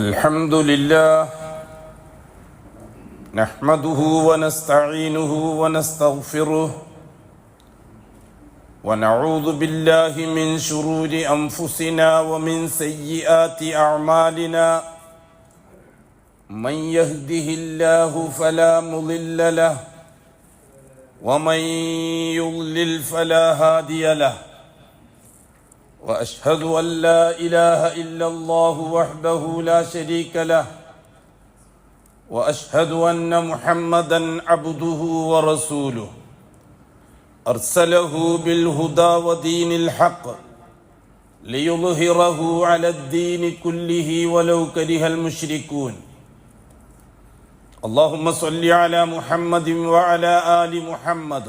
الحمد لله نحمده ونستعينه ونستغفره ونعوذ بالله من شرور أنفسنا ومن سيئات أعمالنا من يهده الله فلا مضل له ومن يضلل فلا هادي له وأشهد أن لا إله إلا الله وحده لا شريك له وأشهد أن محمدًا عبده ورسوله أرسله بالهدى ودين الحق ليظهره على الدين كله ولو كره المشركون اللهم صل على محمد وعلى آل محمد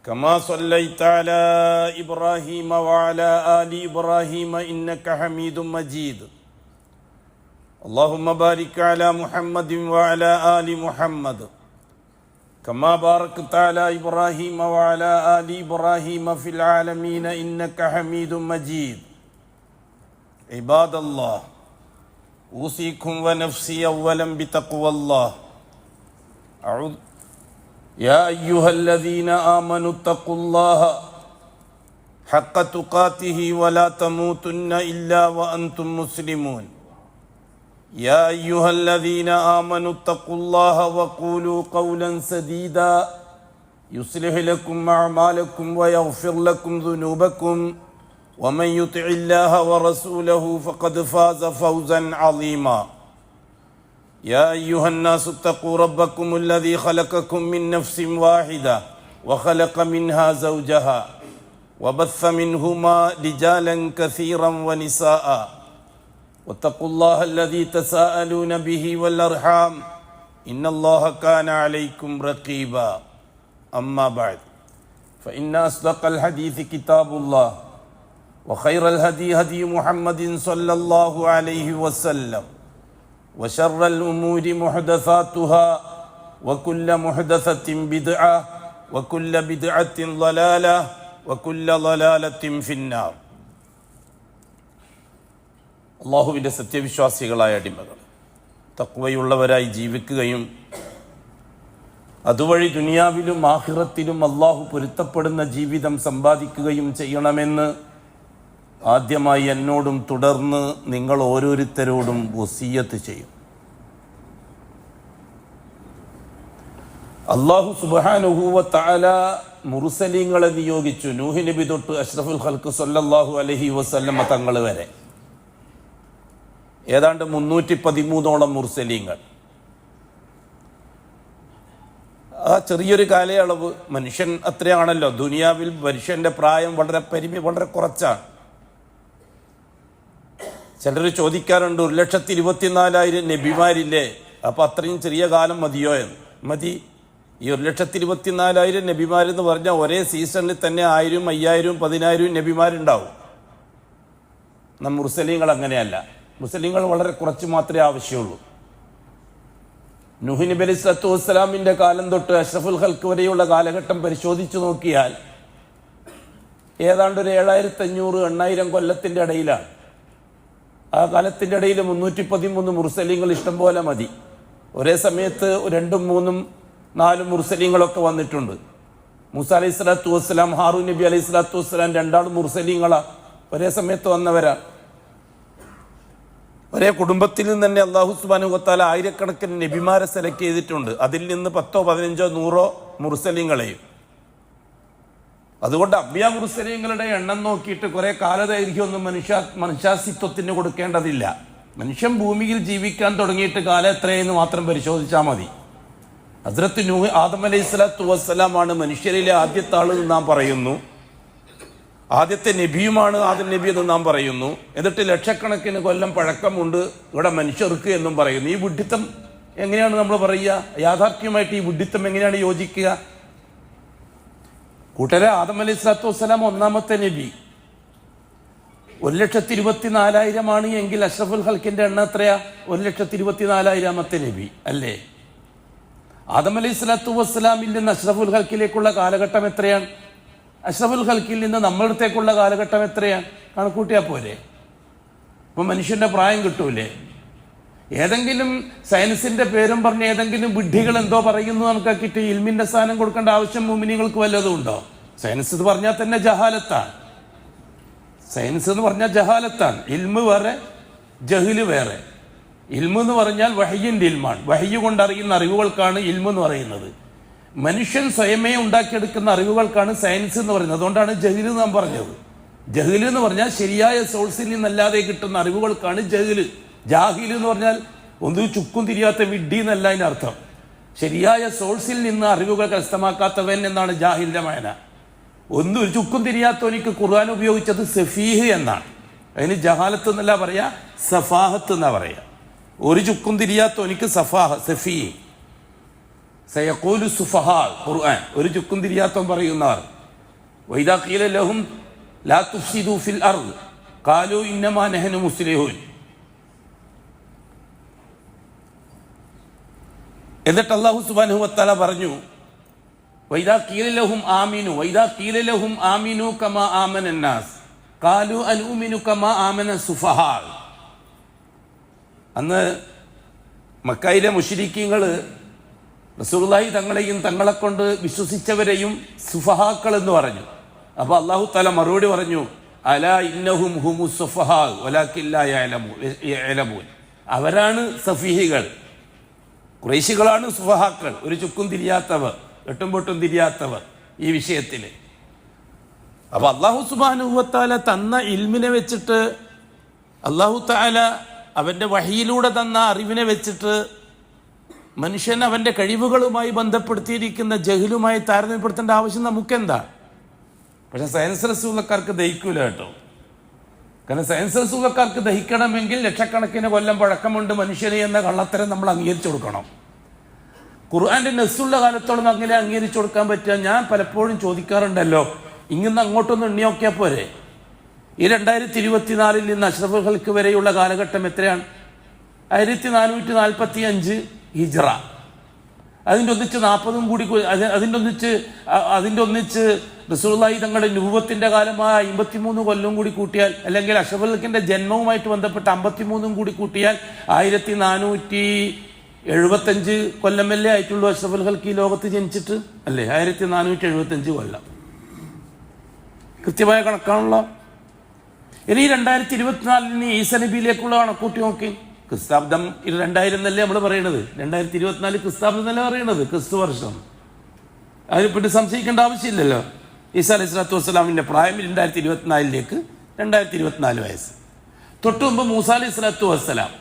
كما صليت على إبراهيم وعلى آل إبراهيم إنك حميد مجيد اللهم بارك على محمد وعلى آل محمد كما باركت على إبراهيم وعلى آل إبراهيم في العالمين إنك حميد مجيد عباد الله أوصيكم ونفسي أولا بتقوى الله يا أيها الذين آمنوا اتقوا الله حق تقاته ولا تموتن إلا وأنتم مسلمون يا أيها الذين آمنوا اتقوا الله وقولوا قولا سديدا يصلح لكم أعمالكم ويغفر لكم ذنوبكم ومن يطع الله ورسوله فقد فاز فوزا عظيما يا أيها الناس اتقوا ربكم الذي خلقكم من نفس واحدة وخلق منها زوجها وبث منهما رجالا كثيرا ونساء واتقوا الله الذي تساءلون به والأرحام إن الله كان عليكم رقيبا أما بعد فإن أصدق الحديث كتاب الله وخير الهدي هدي محمد صلى الله عليه وسلم وشر الأمور محدثاتها وكل محدثة بدعة وكل بدعة ضلالة وكل ضلالة في النار. അല്ലാഹുവിൻ്റെ സത്യവിശ്വാസികളായ അടിമകൾ തഖ്വയുള്ളവരായി ജീവിക്കുകയും അതുവഴി ദുനിയാവിലും ആഖിറത്തിലും അല്ലാഹു പൊരുത്തപ്പെടുന്ന ജീവിതം സമ്പാദിക്കുകയും ചെയ്യണമെന്ന് ആദ്യമായി എന്നോടും തുടർന്ന് നിങ്ങൾ ഓരോരുത്തരോടും വസിയ്യത്ത് ചെയ്യും. അല്ലാഹു സുബ്ഹാനഹു വ തആല മുർസലീങ്ങളെ നിയോഗിച്ചു. നൂഹ് നബി തൊട്ട് അഷ്റഫുൽ ഖൽഖ് സല്ലല്ലാഹു അലൈഹി വസല്ലമ തങ്ങൾ വരെ ഏതാണ്ട് 313ഓളം മുർസലീങ്ങൾ. ആ ചെറിയൊരു കാലയളവ്, മനുഷ്യൻ അത്രയാണല്ലോ. ദുനിയാവിൽ മനുഷ്യന്റെ പ്രായം വളരെ കുറച്ചാണ്. ചിലർ ചോദിക്കാറുണ്ട്, 1,24,000 നബിമാരില്ലേ, അപ്പം അത്രയും ചെറിയ കാലം മതിയോ എന്ന്. മതി. ഈ 1,24,000 നബിമാരെന്ന് പറഞ്ഞാൽ ഒരേ സീസണിൽ തന്നെ 1000, 5000, 10,000 നബിമാരുണ്ടാവും. മുർസലീങ്ങൾ അങ്ങനെയല്ല. മുസ്ലിങ്ങൾ വളരെ കുറച്ച് മാത്രമേ ആവശ്യമുള്ളൂ. നൂഹ് നബി അലൈഹി സ്വലാത്തു വസ്സലാമിൻ്റെ കാലം തൊട്ട് അഷ്റഫുൽ ഖൽഖ് വരെയുള്ള കാലഘട്ടം പരിശോധിച്ചു നോക്കിയാൽ ഏതാണ്ട് ഒരു 7,500-8,000 കൊല്ലത്തിൻ്റെ ഇടയിലാണ്. ആ കാലത്തിൻ്റെ ഇടയിൽ 313 മുർസലീങ്ങൾ ഇഷ്ടം പോലെ മതി. ഒരേ സമയത്ത് 2, 3, 4 മുർസലീങ്ങളൊക്കെ വന്നിട്ടുണ്ട്. മൂസ അലൈഹി സ്വലാത്തു വസ്സലാം, ഹാറൂൻ നബി അലൈഹി സ്വലാത്തു വസ്സലാം രണ്ടാളും മുർസലീങ്ങളാണ്. ഒരേ സമയത്ത് വന്നവരാ. ഒരേ കുടുംബത്തിൽ നിന്ന് തന്നെ അല്ലാഹു സുബ്ഹാനഹു വ തആല ആയിരക്കണക്കിന് നബിമാരെ സെലക്ട് ചെയ്തിട്ടുണ്ട്. അതിൽ നിന്ന് 10, 15, 100 മുർസലീങ്ങളെയും. അതുകൊണ്ട് അംബിയാ മുർസലീങ്ങളുടെ എണ്ണം നോക്കിയിട്ട് കുറെ കാലദൈർഘ്യമൊന്നും മനുഷ്യാസ്തിത്വത്തിന് കൊടുക്കേണ്ടതില്ല. മനുഷ്യൻ ഭൂമിയിൽ ജീവിക്കാൻ തുടങ്ങിയിട്ട് കാലം എത്രയെന്ന് മാത്രം പരിശോധിച്ചാൽ മതി. ഹസ്രത്ത് നൂഹ് ആദം അലൈഹി സ്വലാത്തു വസ്സലാമാണ് മനുഷ്യരിലെ ആദ്യത്തെ ആളെന്ന് നാം പറയുന്നു. ആദ്യത്തെ നബിയുമാണ് ആദം നബി എന്ന് നാം പറയുന്നു. എന്നിട്ട് ലക്ഷക്കണക്കിന് കൊല്ലം പഴക്കമുണ്ട് ഇവിടെ മനുഷ്യർക്ക് എന്നും പറയുന്നു. ഈ വിഡ്ഢിത്തം എങ്ങനെയാണ് നമ്മൾ പറയുക? യാഥാർത്ഥ്യമായിട്ട് ഈ വിഡ്ഢിത്തം എങ്ങനെയാണ് യോജിക്കുക? കൂട്ടരെ, ആദം അലൈഹി സ്വലാത്തു വസ്സലാം ഒന്നാമത്തെ നബി. 1,24,000 എങ്കിൽ അഷ്റഫുൽ ഖൽക്കിന്റെ എണ്ണം എത്രയാ? 1,24,000 നബി അല്ലേ? ആദം അലൈഹി സ്വലാത്തു വസ്സലാമിൽ നിന്ന് അഷ്റഫുൽ ഖൽക്കിലേക്കുള്ള കാലഘട്ടം എത്രയാണ്? അഷ്റഫുൽ ഖൽക്കിൽ നിന്ന് നമ്മളടുത്തേക്കുള്ള കാലഘട്ടം എത്രയാണ്? കണക്കൂട്ടിയാൽ പോരെ? അപ്പം മനുഷ്യൻ്റെ പ്രായം കിട്ടൂലേ? ഏതെങ്കിലും സയൻസിന്റെ പേരും പറഞ്ഞ് ഏതെങ്കിലും വിഡ്ഢികൾ എന്തോ പറയുന്നു കണക്കാക്കിയിട്ട് ഇൽമിന്റെ സ്ഥാനം കൊടുക്കേണ്ട ആവശ്യം മുഅ്മിനീങ്ങൾക്ക് വല്ലതും ഉണ്ടോ? സയൻസ് എന്ന് പറഞ്ഞാൽ തന്നെ ജഹാലത്താണ്. സയൻസ് എന്ന് പറഞ്ഞാൽ ജഹാലത്താണ്. ഇൽമ് വേറെ, ജഹില് വേറെ. ഇൽമ് എന്ന് പറഞ്ഞാൽ വഹയ്യിന്റെ ഇൽമാണ്. വഹയ്യ് കൊണ്ടറിയുന്ന അറിവുകൾക്കാണ് ഇൽമ് എന്ന് പറയുന്നത്. മനുഷ്യൻ സ്വയമേ ഉണ്ടാക്കിയെടുക്കുന്ന അറിവുകൾക്കാണ് സയൻസ് എന്ന് പറയുന്നത്. അതുകൊണ്ടാണ് ജഹില് നാം പറഞ്ഞത്. ജഹില് എന്ന് പറഞ്ഞാൽ ശരിയായ സോഴ്സിൽ നിന്നല്ലാതെ കിട്ടുന്ന അറിവുകൾക്കാണ് ജഹില്. ജാഹില് എന്ന് പറഞ്ഞാൽ ഒന്ന് ചുക്കും തിരിയാത്ത വിഡ്ഢി എന്നല്ല അതിനർത്ഥം. ശരിയായ സോഴ്സിൽ നിന്ന് അറിവുകൾ കരസ്ഥമാക്കാത്തവൻ എന്നാണ് ജാഹിലിന്റെ മായന. ഒരു ചുക്കും തിരിയാത്തവനിക്ക് ഖുർആൻ ഉപയോഗിച്ചത് സഫീഹ് എന്നാണ്. അതിന് ജഹാലത്ത് എന്നല്ല പറയാ, സഫാഹത്ത് എന്നാ പറയാ. ഒരു ചുക്കും തിരിയാത്തവനിക്ക് സഫാഹ്, സഫീഹ്. സയഖൂലു സുഫഹാ ഖുർആൻ, ഒരു ചുക്കും തിരിയാത്തവൻ പറയുന്നവർ. വൈദാ ഖീല ലഹും ലാ തുഫ്സിദു ഫിൽ അർദ് ഖാലൂ ഇന്നമാ നഹ്നു മുസ്ലിഹൂൻ. എന്നിട്ട് അല്ലാഹു സുബ്ഹാനഹു വ തആല പറഞ്ഞു, വൈദാ ഖീല ലഹും ആമിനു വൈദാ ഖീല ലഹും ആമിനു കമാ ആമനൻ നാസ് ഖാലൂ അനുമിനു കമാ ആമന സുഫഹാ. അന്ന് മക്കയിലെ മുശ്രിക്കീങ്ങൾ റസൂലുള്ളാഹി തങ്ങളെയും തങ്ങളെ കൊണ്ട് വിശ്വസിച്ചവരെയും സുഫഹാക്കൾ എന്ന് പറഞ്ഞു. അപ്പൊ അല്ലാഹു തആല മറുപടി പറഞ്ഞു, അലാ ഇന്നഹും ഹുമുസ് സുഫഹാ വലാകിൻ ലാ യഅലമൂൻ. അവരാണ് സഫീഹികൾ, ഖുറൈശികളാണ് സുഫഹാക്കൾ, ഒരു ചുക്കും തിരിയാത്തവർ, എട്ടും പൊട്ടും തിരിയാത്തവർ ഈ വിഷയത്തിൽ. അപ്പൊ അല്ലാഹു സുബ്ഹാനഹു വ തആല തന്ന ഇൽമിനെ വെച്ചിട്ട്, അല്ലാഹു തആല അവന്റെ വഹിയിലൂടെ തന്ന അറിവിനെ വെച്ചിട്ട് മനുഷ്യൻ അവന്റെ കഴിവുകളുമായി ബന്ധപ്പെടുത്തിയിരിക്കുന്ന ജഹിലുമായി താരതമ്യപ്പെടുത്തേണ്ട ആവശ്യം നമുക്കെന്താ? പക്ഷെ സയൻസ് റസൂലക്കാർക്ക് ദഹിക്കൂല കേട്ടോ. കാരണം സയൻസ് റസൂലക്കാർക്ക് ദഹിക്കണമെങ്കിൽ ലക്ഷക്കണക്കിന് കൊല്ലം പഴക്കമുണ്ട് മനുഷ്യനെ എന്ന കള്ളത്തരം നമ്മൾ അംഗീകരിച്ചു കൊടുക്കണം. ഖുർആന്റെ നസ്സുള്ള കാലത്തോളം അങ്ങനെ അംഗീകരിച്ചു കൊടുക്കാൻ പറ്റുക? ഞാൻ പലപ്പോഴും ചോദിക്കാറുണ്ടല്ലോ, ഇങ്ങനെ അങ്ങോട്ടൊന്ന് എണ്ണി നോക്കിയാൽ പോരെ? ഈ 2024 നിന്ന് അഷ്റഫുൽ ഖൽഖ് വരെയുള്ള കാലഘട്ടം എത്രയാണ്? 1445 ഹിജ്റ. അതിൻ്റെ ഒന്നിച്ച് 40 കൂടി, അതിൻ്റെ ഒന്നിച്ച് റസൂലുള്ളാഹി തങ്ങളുടെ നുബുവത്തിന്റെ കാലമായ 53 കൊല്ലം കൂടി കൂട്ടിയാൽ, അല്ലെങ്കിൽ അഷ്റഫുൽ ഖൽഖിന്റെ ജന്മവുമായിട്ട് ബന്ധപ്പെട്ട 53 കൂടി കൂട്ടിയാൽ 1475 കൊല്ലമല്ലേ ആയിട്ടുള്ളൂ അഷ്റഫുൽ ഖൽഖ് ഈ ലോകത്ത് ജനിച്ചിട്ട്, അല്ലേ? 1475 കൊല്ലം കൃത്യമായ കണക്കാണല്ലോ. ഇനി 2024 ഈസ നബിയിലേക്കുള്ള കണക്കൂട്ടി നോക്കി. ക്രിസ്താബ്ദം 2000 എന്നല്ലേ നമ്മൾ പറയണത്, 2024 ക്രിസ്താബ്ദം എന്നല്ല പറയണത്, ക്രിസ്തു വർഷം. അതിനെപ്പറ്റി സംശയിക്കേണ്ട ആവശ്യമില്ലല്ലോ. ഈസ അലൈഹി സ്വലാത്തു വസ്സലാമിന്റെ പ്രായം 2024 2024 വയസ്സ്. തൊട്ടു മുമ്പ് മൂസ അലൈഹി സ്വലാത്തു വസ്സലാം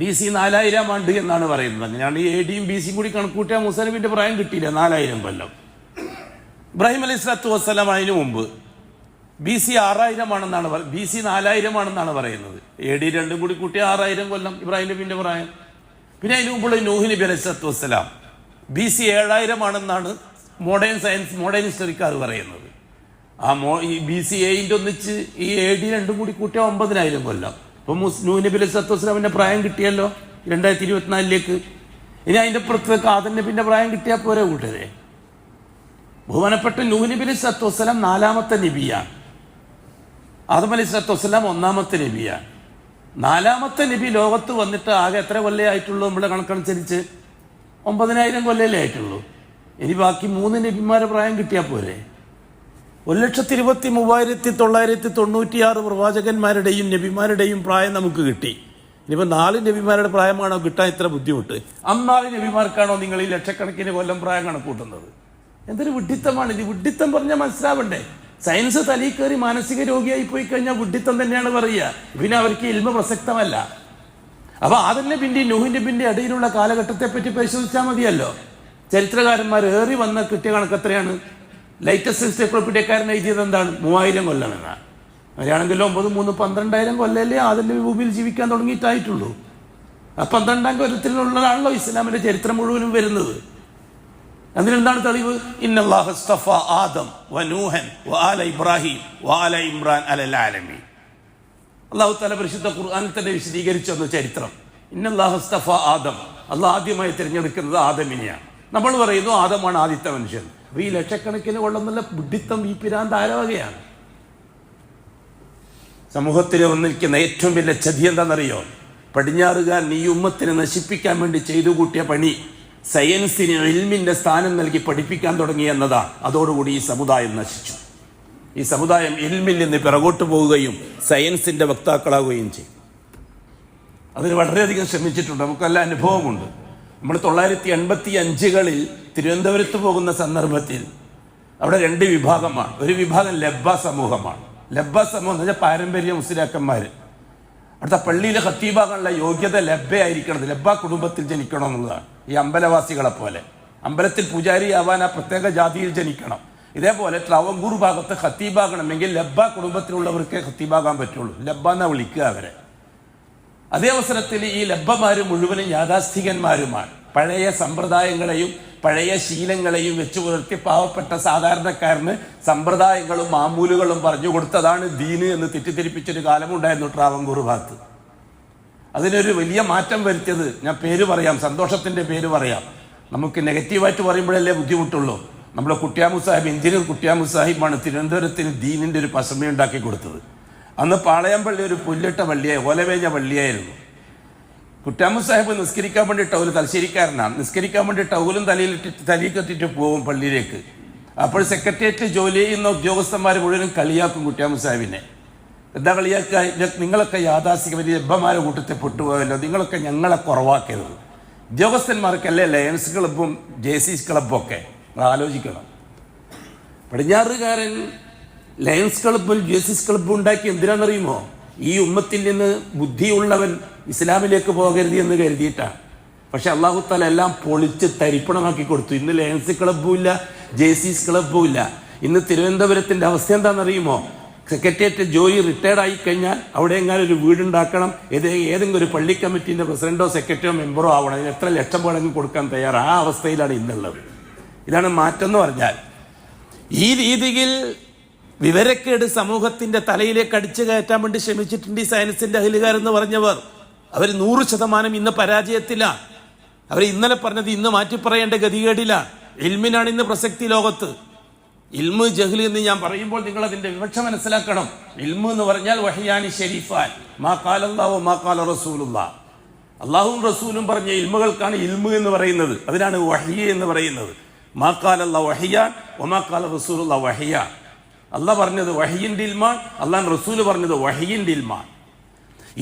BC 4000 ആണ്ട് എന്നാണ് പറയുന്നത്. അങ്ങനെയാണ് ഈ AD യും BC യും കൂടി കണക്കൂട്ടിയാൽ മൂസാ നബിന്റെ പ്രായം കിട്ടിയില്ല, 4000 കൊല്ലം. ഇബ്രാഹിം അലൈഹി സ്വലാത്തു വസ്സലാം അതിനു മുമ്പ് BC 6000 ആണെന്നാണ്, BC 4000 ആണെന്നാണ് പറയുന്നത്. AD രണ്ടും കൂടി കൂട്ടിയ 6000 കൊല്ലം ഇബ്രാഹിം നബിന്റെ പ്രായം. പിന്നെ അതിന് മുമ്പുള്ള നൂഹ് നബി അലൈഹി സ്വലാത്തു വസ്സലാം BC 7000 ആണെന്നാണ് മോഡേൺ സയൻസ്, മോഡേൺ ഹിസ്റ്ററിക്കാർ പറയുന്നത്. ഈ BC 8 ഒന്നിച്ച് ഈ AD രണ്ടും കൂടി കൂട്ടിയ 9000 കൊല്ലം. ഇപ്പൊ നൂഹ് നബി അലൈഹി സ്വലാത്തു വസ്സലാമിന്റെ പ്രായം കിട്ടിയല്ലോ 2024. ഇനി അതിന്റെ പുറത്തേക്ക് ആദം നബിന്റെ പ്രായം കിട്ടിയാൽ പോരെ കൂട്ടരെ? ബഹുമാനപ്പെട്ട നൂഹ് നബി അലൈഹി സ്വലാത്തു വസ്സലാം 4ാമത്തെ നബിയാണ്. ആദം അലൈഹി സ്വലാത്തു വസ്സലാം 1ാമത്തെ നബിയാണ്. 4ാമത്തെ നബി ലോകത്ത് വന്നിട്ട് ആകെ എത്ര കൊല്ലേ ആയിട്ടുള്ളൂ? നമ്മുടെ കണക്കനുസരിച്ച് 9000 കൊല്ലല്ലേ ആയിട്ടുള്ളൂ. ഇനി ബാക്കി 3 നബിമാരെ പ്രായം കിട്ടിയാൽ പോരെ? 1,23,996 പ്രവാചകന്മാരുടെയും നബിമാരുടെയും പ്രായം നമുക്ക് കിട്ടി. ഇനിയിപ്പോൾ 4 നബിമാരുടെ പ്രായമാണോ കിട്ടാൻ ഇത്ര ബുദ്ധിമുട്ട്? 4 നബിമാർക്കാണോ നിങ്ങൾ ഈ ലക്ഷക്കണക്കിന് കൊല്ലം പ്രായം കണക്കൂട്ടുന്നത്? എന്തൊരു വിഡ്ഢിത്തമാണ് ഇത്! വിഡ്ഢിത്തം പറഞ്ഞാൽ മനസ്സിലാവണ്ടേ? സയൻസ് തലയിൽ കയറി മാനസിക രോഗിയായി പോയി കഴിഞ്ഞാൽ വിഡ്ഢിത്തം തന്നെയാണ് പറയുക. പിന്നെ അവർക്ക് ഇൽമ പ്രസക്തമല്ല. അപ്പൊ ആദം നബിന്റെ നൂഹ് നബിന്റെ ഇടയിലുള്ള കാലഘട്ടത്തെ പറ്റി പരിശോധിച്ചാൽ മതിയല്ലോ. ചരിത്രകാരന്മാർ ഏറി വന്ന കിട്ടിയ കണക്ക് എത്രയാണ്? ലേറ്റസ്റ്റ് എൻസൈക്ലോപീഡിയക്കാരൻ എഴുതിയത് എന്താണ്? 3000 കൊല്ലം എന്നാണ്. അങ്ങനെയാണെങ്കിലും 9 3 12000 കൊല്ലല്ലേ ആദം നബി ഭൂമിയിൽ ജീവിക്കാൻ തുടങ്ങിയിട്ടായിട്ടുള്ളൂ. ആ 12ാം കൊല്ലത്തിലുള്ളതാണല്ലോ ഇസ്ലാമിന്റെ ചരിത്രം മുഴുവനും വരുന്നത്. അതിനെന്താണ് തെളിവ്? ഇന്നല്ലാഹു ഇസ്തഫ ആദം വനൂഹൻ വആല ഇബ്രാഹിം വആല ഇമ്രാൻ അലൽ ആലമീൻ. അല്ലാഹു തആല പരിശുദ്ധ ഖുർആനിൽ തന്നെ വിശദീകരിച്ചെന്ന ചരിത്രം. ഇന്നല്ലാഹു ഇസ്തഫ ആദം, അല്ലാഹു ആദ്യമായി തിരഞ്ഞെടുക്കുന്നത് ആദമിനെയാണ്. നമ്മൾ പറയുന്നു ആദമാണ് ആദ്യത്തെ മനുഷ്യൻ. അപ്പൊ ഈ ലക്ഷക്കണക്കിന് കൊള്ളുന്നുള്ള ബുദ്ധിത്തം, ഈ പിരാന്ത് ആരോഗ്യമാണ്. സമൂഹത്തിൽ വന്നിരിക്കുന്ന ഏറ്റവും വലിയ ചതി എന്താണെന്നറിയോ? പടിഞ്ഞാറുകാരൻ ഈ ഉമ്മത്തിനെ നശിപ്പിക്കാൻ വേണ്ടി ചെയ്തു കൂട്ടിയ പണി സയൻസിന് ഇൽമിന്റെ സ്ഥാനം നൽകി പഠിപ്പിക്കാൻ തുടങ്ങി എന്നതാണ്. അതോടുകൂടി ഈ സമുദായം നശിച്ചു. ഈ സമുദായം ഇൽമിൽ നിന്ന് പിറകോട്ട് പോവുകയും സയൻസിന്റെ വക്താക്കളാവുകയും ചെയ്യും. അതിന് വളരെയധികം ശ്രമിച്ചിട്ടുണ്ട്. നമുക്ക് നല്ല അനുഭവമുണ്ട്. നമ്മൾ 985 തിരുവനന്തപുരത്ത് പോകുന്ന സന്ദർഭത്തിൽ അവിടെ 2 വിഭാഗമാണ്. ഒരു വിഭാഗം ലബ്ബ സമൂഹമാണ്. ലബ്ബ സമൂഹം എന്ന് വെച്ചാൽ പാരമ്പര്യ മുസ്ലിയാക്കന്മാർ. അവിടുത്തെ പള്ളിയിലെ ഖത്തീബാകാനുള്ള യോഗ്യത ലബ്ബയായിരിക്കണം, ലബ്ബ കുടുംബത്തിൽ ജനിക്കണം എന്നുള്ളതാണ്. ഈ അമ്പലവാസികളെ പോലെ അമ്പലത്തിൽ പൂജാരിയാവാൻ ആ പ്രത്യേക ജാതിയിൽ ജനിക്കണം. ഇതേപോലെ ട്രാവങ്കൂർ ഭാഗത്ത് ഖത്തീബാകണമെങ്കിൽ ലബ്ബ കുടുംബത്തിലുള്ളവർക്കേ ഖത്തീബാകാൻ പറ്റുള്ളൂ. ലബ്ബ എന്നാ വിളിക്കുക അവരെ. അതേ അവസരത്തിൽ ഈ ലബ്ബമാര് മുഴുവനും യാഥാസ്ഥികന്മാരുമാണ്. പഴയ സമ്പ്രദായങ്ങളെയും പഴയ ശീലങ്ങളെയും വെച്ച് പുലർത്തി പാവപ്പെട്ട സാധാരണക്കാരന് സമ്പ്രദായങ്ങളും മാമൂലുകളും പറഞ്ഞു കൊടുത്തതാണ് ദീന് എന്ന് തെറ്റിദ്ധരിപ്പിച്ചൊരു കാലമുണ്ടായിരുന്നു ട്രാവങ്കൂർ ഭാഗത്ത്. അതിനൊരു വലിയ മാറ്റം വരുത്തിയത് ഞാൻ പേര് പറയാം, സന്തോഷത്തിന്റെ പേര് പറയാം. നമുക്ക് നെഗറ്റീവായിട്ട് പറയുമ്പോഴല്ലേ ബുദ്ധിമുട്ടുള്ളൂ. നമ്മുടെ കുട്ടിയാമു സാഹിബ്, എഞ്ചിനീയർ കുട്ടിയാമു സാഹിബാണ് തിരുവനന്തപുരത്തിന് ദീനിന്റെ ഒരു പസമയുണ്ടാക്കി കൊടുത്തത്. അന്ന് പാളയം പള്ളി ഒരു പുല്ലിട്ട പള്ളിയായി, ഓലവേഞ്ഞ പള്ളിയായിരുന്നു. കുട്ടിയാമു സാഹിബ് നിസ്കരിക്കാൻ വേണ്ടി ടൗല്, തലശ്ശേരിക്കാരനാണ്, നിസ്കരിക്കാൻ വേണ്ടി ടൗലും തലയിൽ കെട്ടിട്ട് പോകും പള്ളിയിലേക്ക്. അപ്പോൾ സെക്രട്ടേറിയറ്റ് ജോലി ചെയ്യുന്ന ഉദ്യോഗസ്ഥന്മാർ മുഴുവനും കളിയാക്കും കുട്ടിയാമു സാഹിബിനെ. എന്താ കളിയാക്കുക? നിങ്ങളൊക്കെ യാഥാസ്ഥിക വലിയ ലബ്ബമാരെ കൂട്ടത്തിൽ പെട്ടുപോയല്ലോ, നിങ്ങളൊക്കെ ഞങ്ങളെ കുറവാക്കരുത്. ഉദ്യോഗസ്ഥന്മാർക്കല്ലേ ലയൺസ് ക്ലബ്ബും ജേസീസ് ക്ലബ്ബും ഒക്കെ. ആലോചിക്കണം. പടിഞ്ഞാറുകാരൻ ലയൺസ് ക്ലബ്ബും ജേസീസ് ക്ലബ്ബും ഉണ്ടാക്കി എന്തിനാണെന്നറിയുമോ? ഈ ഉമ്മത്തിൽ നിന്ന് ബുദ്ധിയുള്ളവൻ ഇസ്ലാമിലേക്ക് പോകരുത് എന്ന് കരുതിയിട്ടാണ്. പക്ഷെ അള്ളാഹു താല എല്ലാം പൊളിച്ച് തരിപ്പണമാക്കി കൊടുത്തു. ഇന്ന് ലയൺസ് ക്ലബ്ബും ഇല്ല, ജേസീസ് ക്ലബ്ബും ഇല്ല. ഇന്ന് തിരുവനന്തപുരത്തിന്റെ അവസ്ഥ എന്താണെന്നറിയുമോ? സെക്രട്ടേറിയറ്റ് ജോലി റിട്ടയർഡ് ആയി കഴിഞ്ഞാൽ അവിടെ എങ്ങാനും ഒരു വീടുണ്ടാക്കണം, ഏതെങ്കിലും ഒരു പള്ളി കമ്മിറ്റിന്റെ പ്രസിഡന്റോ സെക്രട്ടറിയോ മെമ്പറോ ആവണം. അതിന് എത്ര ലക്ഷം വേണമെങ്കിലും കൊടുക്കാൻ തയ്യാറ്. ആ അവസ്ഥയിലാണ് ഇന്നുള്ളത്. ഇതാണ് മാറ്റം എന്ന് പറഞ്ഞാൽ. ഈ രീതിയിൽ വിവരക്കേട് സമൂഹത്തിന്റെ തലയിലേക്ക് അടിച്ചു കയറ്റാൻ വേണ്ടി ശ്രമിച്ചിട്ടുണ്ട് ഈ സയൻസിന്റെ അഹിലുകാരെന്ന് പറഞ്ഞവർ. അവർ 100% ഇന്ന് പരാജയത്തിലാണ്. അവർ ഇന്നലെ പറഞ്ഞത് ഇന്ന് മാറ്റി പറയേണ്ട ഗതികേടിലാണ്. ഇൽമിനാണ് ഇന്ന് പ്രസക്തി ലോകത്ത്. ഇൽമ് ജഹ്ല് എന്ന് ഞാൻ പറയുമ്പോൾ നിങ്ങൾ അതിന്റെ വിവക്ഷ മനസ്സിലാക്കണം. ഇൽമ് എന്ന് പറഞ്ഞാൽ വഹിയാനി ഷരീഫാൻ, മാ ഖാല അല്ലാഹു മാ ഖാല റസൂലുള്ളാഹ്. അള്ളാഹുവും റസൂലും പറഞ്ഞ ഇൽമുകൾക്കാണ് ഇൽമ് എന്ന് പറയുന്നത്. അതിനാണ് വഹി എന്ന് പറയുന്നത്. മാ ഖാല അല്ലാഹു വഹിയാൻ വമാ ഖാല റസൂലുള്ളാഹ് വഹിയാൻ. അള്ളാഹ് പറഞ്ഞത് വഹിയിന്റെ ഇൽമാൻ, അള്ളാഹ് റസൂല് പറഞ്ഞത് വഹിയിന്റെ ഇൽമാൻ.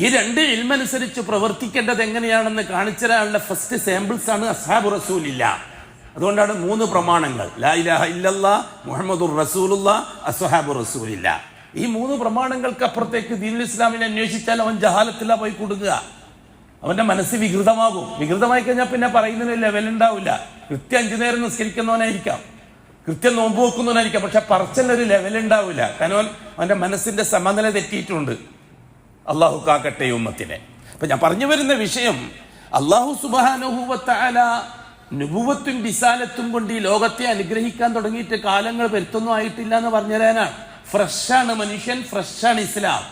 ഈ 2 ഇൽമനുസരിച്ച് പ്രവർത്തിക്കേണ്ടത് എങ്ങനെയാണെന്ന് കാണിച്ചതിനുള്ള ഫസ്റ്റ് സാമ്പിൾസ് ആണ് അസ്ഹാബു റസൂലില്ലാഹ്. അതുകൊണ്ടാണ് 3 പ്രമാണങ്ങൾ, ലാ ഇലാഹ ഇല്ലല്ലാഹ് മുഹമ്മദുർ റസൂലുള്ളാഹ് അസ്ഹാബു റസൂലില്ലാഹ്. ഈ 3 പ്രമാണങ്ങൾക്ക് അപ്പുറത്തേക്ക് ദീനുൽ ഇസ്ലാമിനെ അന്വേഷിച്ചാൽ അവൻ ജഹാലത്തിലാ പോയി കൊടുക്കുക. അവന്റെ മനസ്സ് വികൃതമാകും. വികൃതമായി കഴിഞ്ഞാൽ പിന്നെ പറയുന്നതിന് ലെവലുണ്ടാവില്ല. കൃത്യം 5 നേരം നിസ്കരിക്കുന്നവനായിരിക്കാം, കൃത്യം നോമ്പ് വെക്കുന്നവനായിരിക്കാം, പക്ഷെ പറച്ചലൊരു ലെവലുണ്ടാവില്ല. കാരണം അവന്റെ മനസ്സിന്റെ സമനില തെറ്റിയിട്ടുണ്ട്. അള്ളാഹു കാക്കട്ടെ ഉമ്മത്തിനെ. അപ്പൊ ഞാൻ പറഞ്ഞു വരുന്ന വിഷയം, അള്ളാഹു സുബ്ഹാനഹു വ തആല നുബുവത്തും റിസാലത്തും കൊണ്ട് ഈ ലോകത്തെ അനുഗ്രഹിക്കാൻ തുടങ്ങിയിട്ട് കാലങ്ങൾ വരുത്തൊന്നും ആയിട്ടില്ല എന്ന് പറഞ്ഞു തരാനാണ്. ഫ്രഷാണ് മനുഷ്യൻ, ഫ്രഷാണ് ഇസ്ലാം.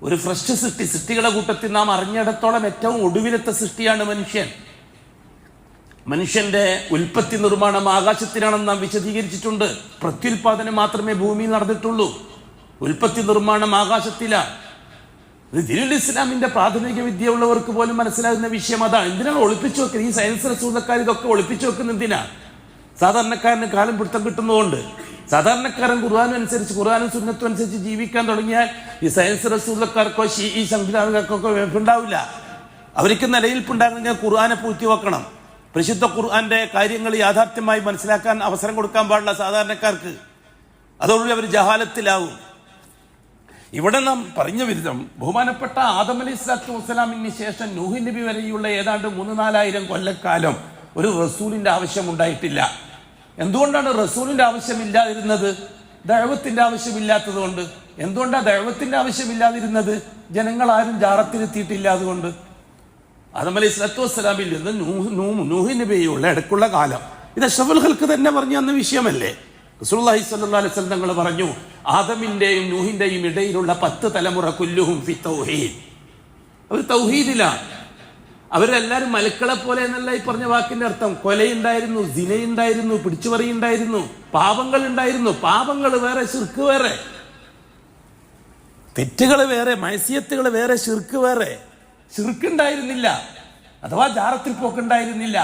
ഒരു ഫ്രഷ് സൃഷ്ടി. സൃഷ്ടികളുടെ കൂട്ടത്തിൽ നാം അറിഞ്ഞിടത്തോളം ഏറ്റവും ഒടുവിലത്തെ സൃഷ്ടിയാണ് മനുഷ്യൻ. മനുഷ്യന്റെ ഉൽപ്പത്തി നിർമ്മാണം ആകാശത്തിനാണെന്ന് നാം വിശദീകരിച്ചിട്ടുണ്ട്. പ്രത്യുൽപാദനം മാത്രമേ ഭൂമിയിൽ നടന്നിട്ടുള്ളൂ. ഉൽപ്പത്തി നിർമ്മാണം ആകാശത്തിലാണ്. ഇത് ദീനുൽ ഇസ്ലാമിന്റെ പ്രാഥമിക വിദ്യ ഉള്ളവർക്ക് പോലും മനസ്സിലാകുന്ന വിഷയം അതാണ്. എന്തിനാണ് ഒളിപ്പിച്ചു വെക്കുന്നത്? ഈ സയൻസ് റസൂലക്കാർ ഇതൊക്കെ ഒളിപ്പിച്ചു വെക്കുന്ന എന്തിനാ? സാധാരണക്കാരന് കാലം പിടുത്തം കിട്ടുന്നതുകൊണ്ട്. സാധാരണക്കാരൻ ഖുർആനും അനുസരിച്ച്, ഖുർആനും സുന്നത്തും അനുസരിച്ച് ജീവിക്കാൻ തുടങ്ങിയാൽ ഈ സയൻസ് റസൂലക്കാർക്കോ ഈ സംവിധാനക്കാർക്കോ ഉണ്ടാവില്ല. അവർക്ക് നിലനിൽപ്പുണ്ടാകുന്ന ഖുർആനെ പൂഴ്ത്തി വെക്കണം. പരിശുദ്ധ ഖുർആന്റെ കാര്യങ്ങൾ യാഥാർത്ഥ്യമായി മനസ്സിലാക്കാൻ അവസരം കൊടുക്കാൻ പാടില്ല സാധാരണക്കാർക്ക്. അതോടുകൂടി അവർ ജഹാലത്തിലാവും. ഇവിടെ നാം പറഞ്ഞ വിധം ബഹുമാനപ്പെട്ട ആദം അലൈഹി സ്വലാത്തു വസ്സലാമിന് ശേഷം നൂഹ് നബി വരെയുള്ള ഏതാണ്ട് 3-4 കൊല്ലക്കാലം ഒരു റസൂലിന്റെ ആവശ്യം ഉണ്ടായിട്ടില്ല. എന്തുകൊണ്ടാണ് റസൂലിന്റെ ആവശ്യമില്ലാതിരുന്നത്? ദഅവത്തിന്റെ ആവശ്യമില്ലാത്തത് കൊണ്ട്. എന്തുകൊണ്ടാണ് ദഅവത്തിന്റെ ആവശ്യമില്ലാതിരുന്നത്? ജനങ്ങൾ ആരും ജാറത്തിലെത്തിയിട്ടില്ല. അതുകൊണ്ട് ആദം അലൈഹി സ്വലാത്തു വസ്സലാമിൽ നിന്ന് നൂഹ് നബിയുള്ള ഇടയ്ക്കുള്ള കാലം, ഇത് അഷ്റഫുൽ ഖൽഖ് തന്നെ പറഞ്ഞു തന്ന വിഷയമല്ലേ? റസൂലുള്ളാഹി സ്വല്ലല്ലാഹു അലൈഹി വസല്ലം തങ്ങൾ പറഞ്ഞു, ആദമിന്റെയും നൂഹിന്റെയും ഇടയിലുള്ള 10 തലമുറ കുല്ലുഹും ഫി തൗഹീദ്. അവർ തൗഹീദിലാണ്. അവരെല്ലാവരും മലക്കളെ പോലെ എന്നല്ല ഈ പറഞ്ഞ വാക്കിന്റെ അർത്ഥം. കൊലയുണ്ടായിരുന്നു, സിനയുണ്ടായിരുന്നു, പിടിച്ചുപറിയുണ്ടായിരുന്നു, പാപങ്ങൾ ഉണ്ടായിരുന്നു. പാപങ്ങൾ വേറെ, ശിർക്ക് വേറെ. തെറ്റുകൾ വേറെ, മഅസിയത്തുകൾ വേറെ, ശിർക്ക് വേറെ. ശിർക്കുണ്ടായിരുന്നില്ല, അഥവാ ജാറത്തിൽ പോക്കുണ്ടായിരുന്നില്ല.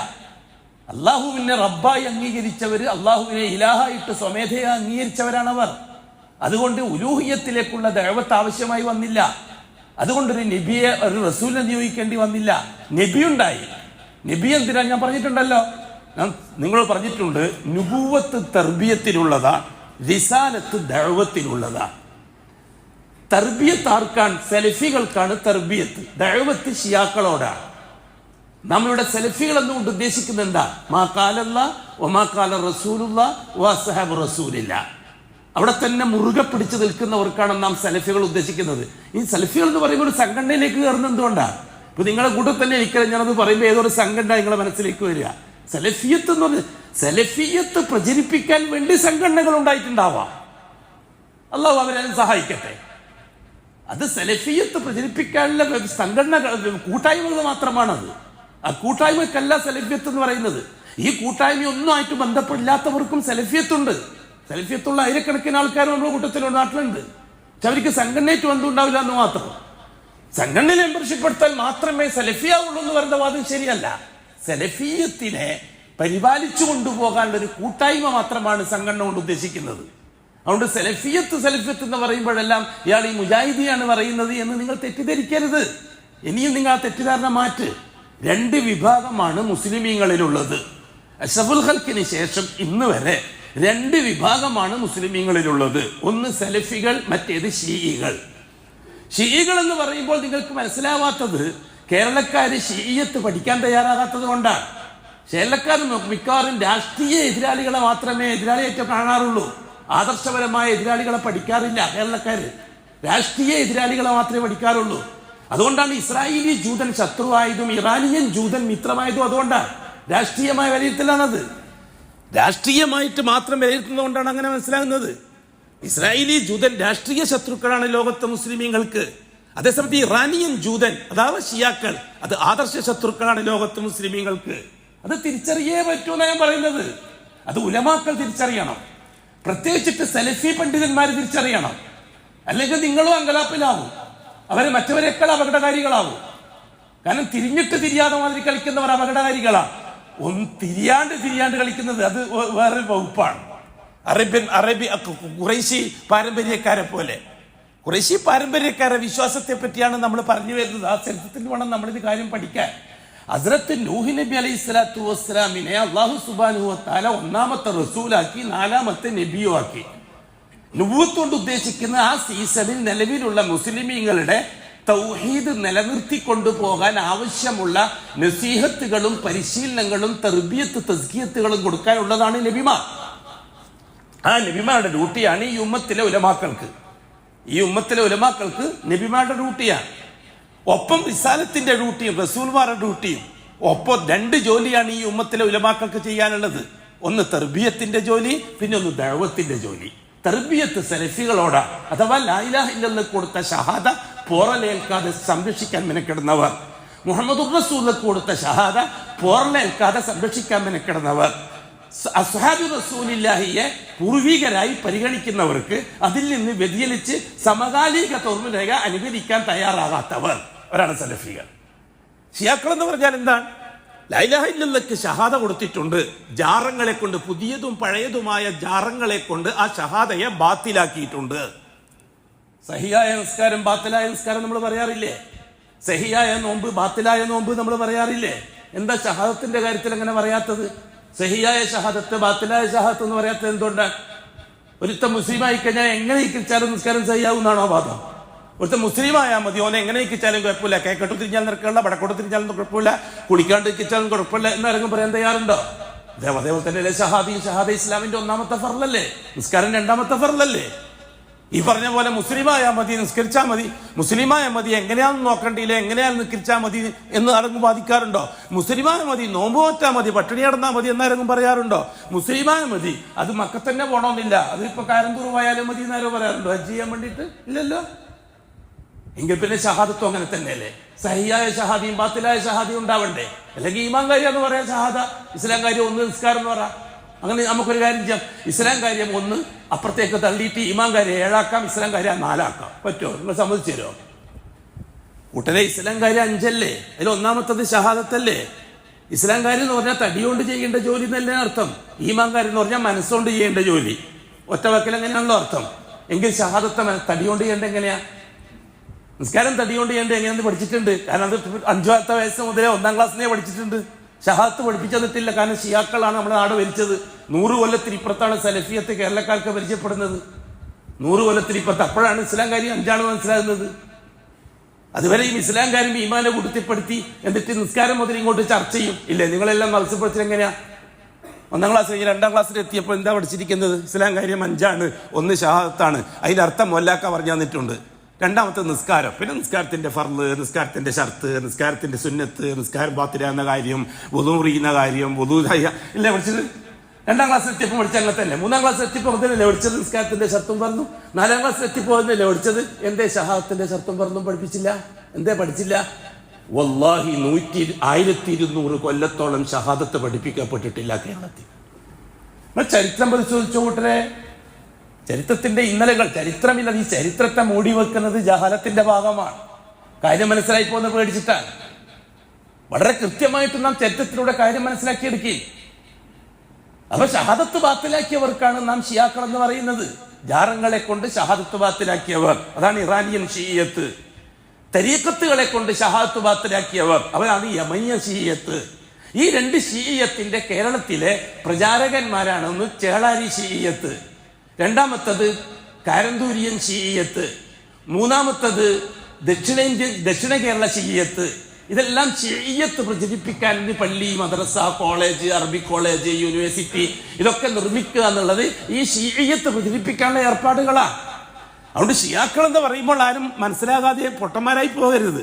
അള്ളാഹുവിനെ റബ്ബായി അംഗീകരിച്ചവർ, അള്ളാഹുവിനെ ഇലാഹായിട്ട് സ്വമേധയെ അംഗീകരിച്ചവരാണവർ. അതുകൊണ്ട് ഉലൂഹിയത്തിലേക്കുള്ള ദഅവത്ത് ആവശ്യമായി വന്നില്ല. അതുകൊണ്ടൊരു നബിയെ, ഒരു റസൂലിനെ നിയോഗിക്കേണ്ടി വന്നില്ല. നബി ഉണ്ടായി. നബി എന്തിനാ ഞാൻ പറഞ്ഞിട്ടുണ്ടല്ലോ, നിങ്ങൾ പറഞ്ഞിട്ടുണ്ട്, നുബുവത്ത് തർബിയത്തിനുള്ളതാണ്, റിസാലത്ത് ദഅവത്തിനുള്ളതാണ്. തർബിയത്ത് ആർക്കാണ്? സലഫികൾക്കാണ് തർബിയത്ത്. ദഅവത്ത് ഷിയാക്കളോടാണ്. നമ്മളുടെ സലഫികൾ എന്നുകൊണ്ട് ഉദ്ദേശിക്കുന്നത് എന്താ? മാ ഖാലല്ലാഹ് വമാ ഖാല റസൂലുള്ളാഹ് വഅസ്ഹാബു റസൂലില്ലാഹ്. അവിടെ തന്നെ മുറുകെ പിടിച്ചു നിൽക്കുന്നവർക്കാണ് നാം സലഫികൾ ഉദ്ദേശിക്കുന്നത്. ഈ സലഫികൾ എന്ന് പറയുമ്പോൾ ഒരു സംഘടനയിലേക്ക് കയറുന്നത് എന്തുകൊണ്ടാണ്? ഇപ്പൊ നിങ്ങളുടെ കൂടെ തന്നെ എനിക്കറിയാം, ഞാനത് പറയുമ്പോൾ ഏതൊരു സംഘടന നിങ്ങളുടെ മനസ്സിലേക്ക് വരിക. സലഫിയത്ത് എന്ന് പറഞ്ഞാൽ സലഫിയത്ത് പ്രചരിപ്പിക്കാൻ വേണ്ടി സംഘടനകൾ ഉണ്ടായിട്ടുണ്ടാവാം. അല്ലാഹു അവരെ സഹായിക്കട്ടെ. അത് സലഫിയത്ത് പ്രചരിപ്പിക്കാനുള്ള സംഘടനകൾ, കൂട്ടായ്മകൾ മാത്രമാണത്. ആ കൂട്ടായ്മക്കല്ല സലഫിയത്ത് എന്ന് പറയുന്നത്. ഈ കൂട്ടായ്മ ഒന്നുമായിട്ട് ബന്ധപ്പെടില്ലാത്തവർക്കും സലഫിയത്തുണ്ട്. സലഫിയത്തുള്ള ആയിരക്കണക്കിന് ആൾക്കാർ നമ്മുടെ കൂട്ടത്തിലുള്ള നാട്ടിലുണ്ട്. പക്ഷെ അവർക്ക് സംഘടനയായിട്ട് ബന്ധമുണ്ടാവില്ല എന്ന് മാത്രം. സംഘടനയിൽ മെമ്പർഷിപ്പ് എടുത്താൽ മാത്രമേ സലഫിയാവുള്ളൂ എന്ന് പറയുന്ന വാദം ശരിയല്ല. സലഫിയത്തിനെ പരിപാലിച്ചു കൊണ്ടുപോകാനുള്ള ഒരു കൂട്ടായ്മ മാത്രമാണ് സംഘടന കൊണ്ട് ഉദ്ദേശിക്കുന്നത്. അതുകൊണ്ട് സലഫിയത്ത് എന്ന് പറയുമ്പോഴെല്ലാം ഇയാൾ ഈ മുജാഹിദിയാണ് പറയുന്നത് എന്ന് നിങ്ങൾ തെറ്റിദ്ധരിക്കരുത്. ഇനിയും നിങ്ങൾ ആ തെറ്റിദ്ധാരണ മാറ്റ്. രണ്ട് വിഭാഗമാണ് മുസ്ലിമീങ്ങളിലുള്ളത്. അഷ്റഫുൽ ഖൽക്കിന് ശേഷം ഇന്ന് വരെ രണ്ട് വിഭാഗമാണ് മുസ്ലിമീങ്ങളിലുള്ളത്. ഒന്ന് സലഫികൾ, മറ്റേത് ഷീഇകൾ. ഷീഇകൾ എന്ന് പറയുമ്പോൾ നിങ്ങൾക്ക് മനസ്സിലാവാത്തത്, കേരളക്കാര് ഷീഇയ്യത്ത് പഠിക്കാൻ തയ്യാറാകാത്തത് കൊണ്ടാണ്. കേരളക്കാർ മിക്കവാറും രാഷ്ട്രീയ എതിരാളികളെ മാത്രമേ എതിരാളിയായിട്ട് കാണാറുള്ളൂ. ആദർശപരമായ എതിരാളികളെ പഠിക്കാറില്ല. കേരളക്കാര് രാഷ്ട്രീയ എതിരാളികളെ മാത്രമേ പഠിക്കാറുള്ളൂ. അതുകൊണ്ടാണ് ഇസ്രായേലി ജൂതൻ ശത്രുവായതും ഇറാനിയൻ ജൂതൻ മിത്രമായതും. അതുകൊണ്ടാണ് രാഷ്ട്രീയമായ വിലയിരുത്തലാണത്. രാഷ്ട്രീയമായിട്ട് മാത്രം വിലയിരുത്തുന്നതുകൊണ്ടാണ് അങ്ങനെ മനസ്സിലാകുന്നത്. ഇസ്രായേലി ജൂതൻ രാഷ്ട്രീയ ശത്രുക്കളാണ് ലോകത്തെ മുസ്ലിമീങ്ങൾക്ക്. അതേസമയത്ത് ഇറാനിയൻ ജൂതൻ, അതായത് ഷിയാക്കൾ, അത് ആദർശ ശത്രുക്കളാണ് ലോകത്തെ മുസ്ലിമീങ്ങൾക്ക്. അത് തിരിച്ചറിയേ പറ്റൂന്നാ ഞാൻ പറയുന്നത്. അത് ഉലമാക്കൾ തിരിച്ചറിയണം. പ്രത്യേകിച്ചിട്ട് സലഫി പണ്ഡിതന്മാർ തിരിച്ചറിയണം. അല്ലെങ്കിൽ നിങ്ങളും അങ്കലാപ്പിലാവും. അവര് മറ്റവരെക്കാൾ അപകടകാരികളാവും. കാരണം തിരിഞ്ഞിട്ട് തിരിയാതെ മാതിരി കളിക്കുന്നവർ അപകടകാരികളാണ്. തിരിയാണ്ട് കളിക്കുന്നത് അത് വേറൊരു വകുപ്പാണ്. ഖുറൈശി പാരമ്പര്യക്കാരെ പോലെ, ഖുറൈശി പാരമ്പര്യക്കാരെ വിശ്വാസത്തെ പറ്റിയാണ് നമ്മൾ പറഞ്ഞു വരുന്നത്. ആ ചരിത്രത്തിൽ വേണം നമ്മളിത് കാര്യം പഠിക്കാൻ. ഹസ്രത്ത് നൂഹ് നബി അലൈഹി സ്വലാത്തു വസ്സലാമിനെ അല്ലാഹു സുബ്ഹാനഹു വ തആല ഒന്നാമത്തെ റസൂലാക്കി, നാലാമത്തെ നബിയുമാക്കി. നുബുവത്ത് കൊണ്ട് ഉദ്ദേശിക്കുന്ന ആ സീസണിൽ നിലവിലുള്ള മുസ്ലിമീങ്ങളുടെ തൗഹീദ് നിലനിർത്തിക്കൊണ്ടുപോകാൻ ആവശ്യമുള്ള നസീഹത്തുകളും പരിശീലനങ്ങളും തർബിയത്ത് തസ്കിയത്തുകളും കൊടുക്കാനുള്ളതാണ് നബിമാർ. ആ നബിമാരുടെ ഡ്യൂട്ടിയാണ് ഈ ഉമ്മത്തിലെ ഉലമാക്കൾക്ക്. ഈ ഉമ്മത്തിലെ ഉലമാക്കൾക്ക് നബിമാരുടെ ഡ്യൂട്ടിയാണ്. ഒപ്പം റിസാലത്തിന്റെ ഡ്യൂട്ടിയും റസൂൽമാരുടെ ഡ്യൂട്ടിയും ഒപ്പം രണ്ട് ജോലിയാണ് ഈ ഉമ്മത്തിലെ ഉലമാക്കൾക്ക് ചെയ്യാനുള്ളത്. ഒന്ന് തർബിയത്തിന്റെ ജോലി, പിന്നെ ഒന്ന് ദഅവത്തിന്റെ ജോലി. തർബിയത്ത് സലഫികളോടാ, അഥവാ ലാ ഇലാഹ ഇല്ലല്ലാഹ് കൊടുത്ത ഷഹാദ പോറലേൽക്കാതെ സംരക്ഷിക്കാൻ മെനക്കെടുന്നവർ, മുഹമ്മദുർ റസൂലിന് കൊടുത്ത ഷഹാദ പോറലേൽക്കാതെ സംരക്ഷിക്കാൻ മെനക്കെടുന്നവർ, അസ്ഹാബു റസൂലില്ലാഹിയെ പൂർവികരായി പരിഗണിക്കുന്നവർക്ക് അതിൽ നിന്ന് വ്യതിചലിച്ച് സമകാലിക തോർമുരേഖ അനുകരിക്കാൻ തയ്യാറാകാത്തവർ അവരാണ് സലഫികൾ. ഷിയാക്കൾ എന്ന് പറഞ്ഞാൽ എന്താണ്? ലാ ഇലാഹ ഇല്ലല്ലാഹ്ക്ക് ഷഹാദ കൊടുത്തിട്ടുണ്ട്. ജാറങ്ങളെ കൊണ്ട്, പുതിയതും പഴയതുമായ ജാറങ്ങളെ കൊണ്ട് ആ ഷഹാദയെ ബാത്തിലാക്കിയിട്ടുണ്ട്. സഹിയായ നിസ്കാരം ബാത്തിലായ നിസ്കാരം നമ്മൾ പറയാറില്ലേ? സഹിയായ നോമ്പ് ബാത്തിലായ നോമ്പ് നമ്മൾ പറയാറില്ലേ? എന്താ ഷഹാദത്തിന്റെ കാര്യത്തിൽ അങ്ങനെ പറയാത്തത്? സഹിയായ ഷഹാദത്ത് ബാത്തിലായ ഷഹാദത്ത് എന്ന് പറയാത്തത് എന്തുകൊണ്ടാണ്? ഒരുത്ത മുസ്ലിമായി കഴിഞ്ഞാൽ എങ്ങനെ ഇരിച്ചാലും നിസ്കാരം സഹിയാവുന്നാണോ വാദം? ഒരുത്ത മുസ്ലിമായാൽ മതി, ഓനെ എങ്ങനെ ഇരിച്ചാലും കുഴപ്പമില്ല, കേക്കോട്ട് തിരിഞ്ഞാൽ നിൽക്കണ്ട, വടക്കോട്ട് തിരിഞ്ഞാലും കുഴപ്പമില്ല, കുളിക്കാണ്ട് ഇരിച്ചാലും കുഴപ്പമില്ല എന്നാരെങ്കിലും പറയാൻ തയ്യാറുണ്ടോ? അതേപോലെ തന്നെ ഷഹാദ ഇസ്ലാമിന്റെ ഒന്നാമത്തെ ഫർളല്ലേ? നിസ്കാരം രണ്ടാമത്തെ ഫർളല്ലേ? ഈ പറഞ്ഞ പോലെ മുസ്ലിമായാൽ മതി, നിസ്കരിച്ചാൽ മതി, മുസ്ലിമായ മതി, എങ്ങനെയാണെന്ന് നോക്കണ്ടില്ല, എങ്ങനെയാണെന്ന് നിസ്കരിച്ചാൽ മതി എന്ന് ആരെങ്കിലും ബാധിക്കാറുണ്ടോ? മുസ്ലിമായ മതി, നോമ്പ് നോറ്റാൽ മതി, പട്ടിണി കിടന്നാൽ മതി എന്നാരെങ്കിലും പറയാറുണ്ടോ? മുസ്ലിമായ മതി, അത് മക്ക തന്നെ പോകണമെന്നില്ല, അതിപ്പോ കാരന്തൂർ പോയാലും മതി എന്നാരോ പറയാറുണ്ടോ ഹജ്ജ് ചെയ്യാൻ വേണ്ടിയിട്ട്? ഇല്ലല്ലോ. എങ്കിൽ പിന്നെ ഷഹാദത്തും അങ്ങനെ തന്നെയല്ലേ? സഹിയായ ഷഹാദിയും ബാത്തിലായ ഷഹാദിയും ഉണ്ടാവണ്ടേ? അല്ലെങ്കിൽ ഈമാൻ കാര്യം എന്ന് പറയാം ഷഹാദ, ഇസ്ലാം കാര്യം ഒന്ന്, നിസ്കാരം എന്ന് പറയാം. അങ്ങനെ നമുക്കൊരു കാര്യം ചെയ്യാം, ഇസ്ലാം കാര്യം ഒന്ന് അപ്പുറത്തേക്ക് തള്ളിയിട്ട് ഈമാൻ കാര്യം 7 ആക്കാം, ഇസ്ലാം കാര്യം 4 ആക്കാം. പറ്റുമോ? നിങ്ങൾ സമ്മതിച്ചു തരുമോ? കൂട്ടരെ ഇസ്ലാം കാര്യം 5 അല്ലേ? അതിൽ ഒന്നാമത്തത് ഷഹാദത്തല്ലേ? ഇസ്ലാം കാര്യം എന്ന് പറഞ്ഞാൽ തടികൊണ്ട് ചെയ്യേണ്ട ജോലി എന്നല്ലേ അർത്ഥം. ഈമാൻ കാര്യം എന്ന് പറഞ്ഞാൽ മനസ്സുകൊണ്ട് ചെയ്യേണ്ട ജോലി. ഒറ്റ വാക്കിൽ എങ്ങനെയാണല്ലോ അർത്ഥം. എങ്കിൽ ഷഹാദത്ത് തടികൊണ്ട് ചെയ്യേണ്ട എങ്ങനെയാ? നിസ്കാരം തടികൊണ്ട് ചെയ്യേണ്ട എങ്ങനെയാണെന്ന് പഠിച്ചിട്ടുണ്ട്. കാരണം അത് 5 വയസ്സ് മുതലേ 1-ാം ക്ലാസ്സിനെ പഠിച്ചിട്ടുണ്ട്. ഷഹാദത്ത് പഠിപ്പിച്ചു തന്നിട്ടില്ല. കാരണം ഷിയാക്കളാണ് നമ്മുടെ നാട് ഭരിച്ചത്. 100 കൊല്ലത്തിന് ഇപ്പുറത്താണ് സലഫിയത്ത് കേരളക്കാർക്ക് പരിചയപ്പെടുന്നത്. 100 കൊല്ലത്തിന് ഇപ്പുറത്ത്. അപ്പോഴാണ് ഇസ്ലാം കാര്യം 5 മനസ്സിലാകുന്നത്. അതുവരെയും ഇസ്ലാം കാര്യം ഈമാനെ കൂട്ടിപ്പെടുത്തി എന്നിട്ട് നിസ്കാരം മുതൽ ഇങ്ങോട്ട് ചർച്ച ചെയ്യും. ഇല്ലേ? നിങ്ങളെല്ലാം മത്സരപ്പെടുത്തി എങ്ങനെയാ? 1-ാം ക്ലാസ് കഴിഞ്ഞ് 2-ാം ക്ലാസ്സിൽ എത്തിയപ്പോൾ എന്താ പഠിച്ചിരിക്കുന്നത്? ഇസ്ലാം കാര്യം 5, 1 ഷഹാദത്താണ്. അതിന്റെ അർത്ഥം മൊല്ലാക്ക പറഞ്ഞു തന്നിട്ടുണ്ട്. 2-ാമത്തെ നിസ്കാരം, പിന്നെ നിസ്കാരത്തിന്റെ ഫർള്, നിസ്കാരത്തിന്റെ ഷർത്ത്, നിസ്കാരത്തിന്റെ സുന്നത്ത്, നിസ്കാരം ബാത്തിലാകുന്ന കാര്യം, വുദൂ ചെയ്യുന്ന കാര്യം, വുദൂ ഇല്ലേ പഠിച്ചത്? 2-ാം ക്ലാസ്സിൽ എത്തിയപ്പോൾ പഠിച്ച അങ്ങനത്തല്ലേ. 3-ാം ക്ലാസ്സിൽ എത്തിയപ്പോൾ മുതലല്ലേ പഠിച്ചത് നിസ്കാരത്തിന്റെ ഷർത്തും പറഞ്ഞു. 4-ാം ക്ലാസ്സിൽ എത്തിപ്പോന്നല്ലേ പഠിച്ചത്. എന്തേ ഷഹാദത്തിന്റെ ഷർത്തും പറഞ്ഞും പഠിപ്പിച്ചില്ല? എന്തേ പഠിച്ചില്ല? വല്ലാഹി 1200 കൊല്ലത്തോളം ഷഹാദത്ത് പഠിപ്പിക്കപ്പെട്ടിട്ടില്ല കേരളത്തിൽ. ചരിത്രം പരിശോധിച്ചോ കൂട്ടരെ. ചരിത്രത്തിന്റെ ഇന്നലകൾ, ചരിത്രമില്ല. ഈ ചരിത്രത്തെ മൂടി വെക്കുന്നത് ജഹാലത്തിന്റെ ഭാഗമാണ്. കാര്യം മനസ്സിലായി പോകുന്ന പേടിച്ചിട്ടാണ്. വളരെ കൃത്യമായിട്ട് നാം ചരിത്രത്തിലൂടെ കാര്യം മനസ്സിലാക്കിയെടുക്കുകയും. അപ്പൊ ഷഹാദത്ത് ബാത്തിലാക്കിയവർക്കാണ് നാം ഷിയാക്കൾ എന്ന് പറയുന്നത്. ജാറങ്ങളെ കൊണ്ട് ഷഹാദത്ത് ബാത്തിലാക്കിയവർ, അതാണ് ഇറാനിയൻ ഷിയത്ത്. തരീഖത്തുകളെ കൊണ്ട് ഷഹാദത്ത് ബാത്തിലാക്കിയവർ, അവരാണ് യമനിയ ഷിയത്ത്. ഈ 2 ഷിയത്തിന്റെ കേരളത്തിലെ പ്രചാരകന്മാരാണ്. ഒന്ന് ചേളാരി ഷിയത്ത്, 2-ാമത്തത് കാരന്തൂരിയൻ ഷിയത്ത്, 3-ാമത്തത് ദക്ഷിണ കേരള ഷിയത്ത്. ഇതെല്ലാം ഷിയത്ത് പ്രചരിപ്പിക്കാൻ പള്ളി, മദ്രസ, കോളേജ്, അറബിക് കോളേജ്, യൂണിവേഴ്സിറ്റി ഇതൊക്കെ നിർമ്മിക്കുക എന്നുള്ളത് ഈ ഷിയത്ത് പ്രചരിപ്പിക്കാനുള്ള ഏർപ്പാടുകളാണ്. അതുകൊണ്ട് ഷിയാക്കൾ എന്ന് പറയുമ്പോൾ ആരും മനസ്സിലാകാതെ പൊട്ടന്മാരായി പോകരുത്.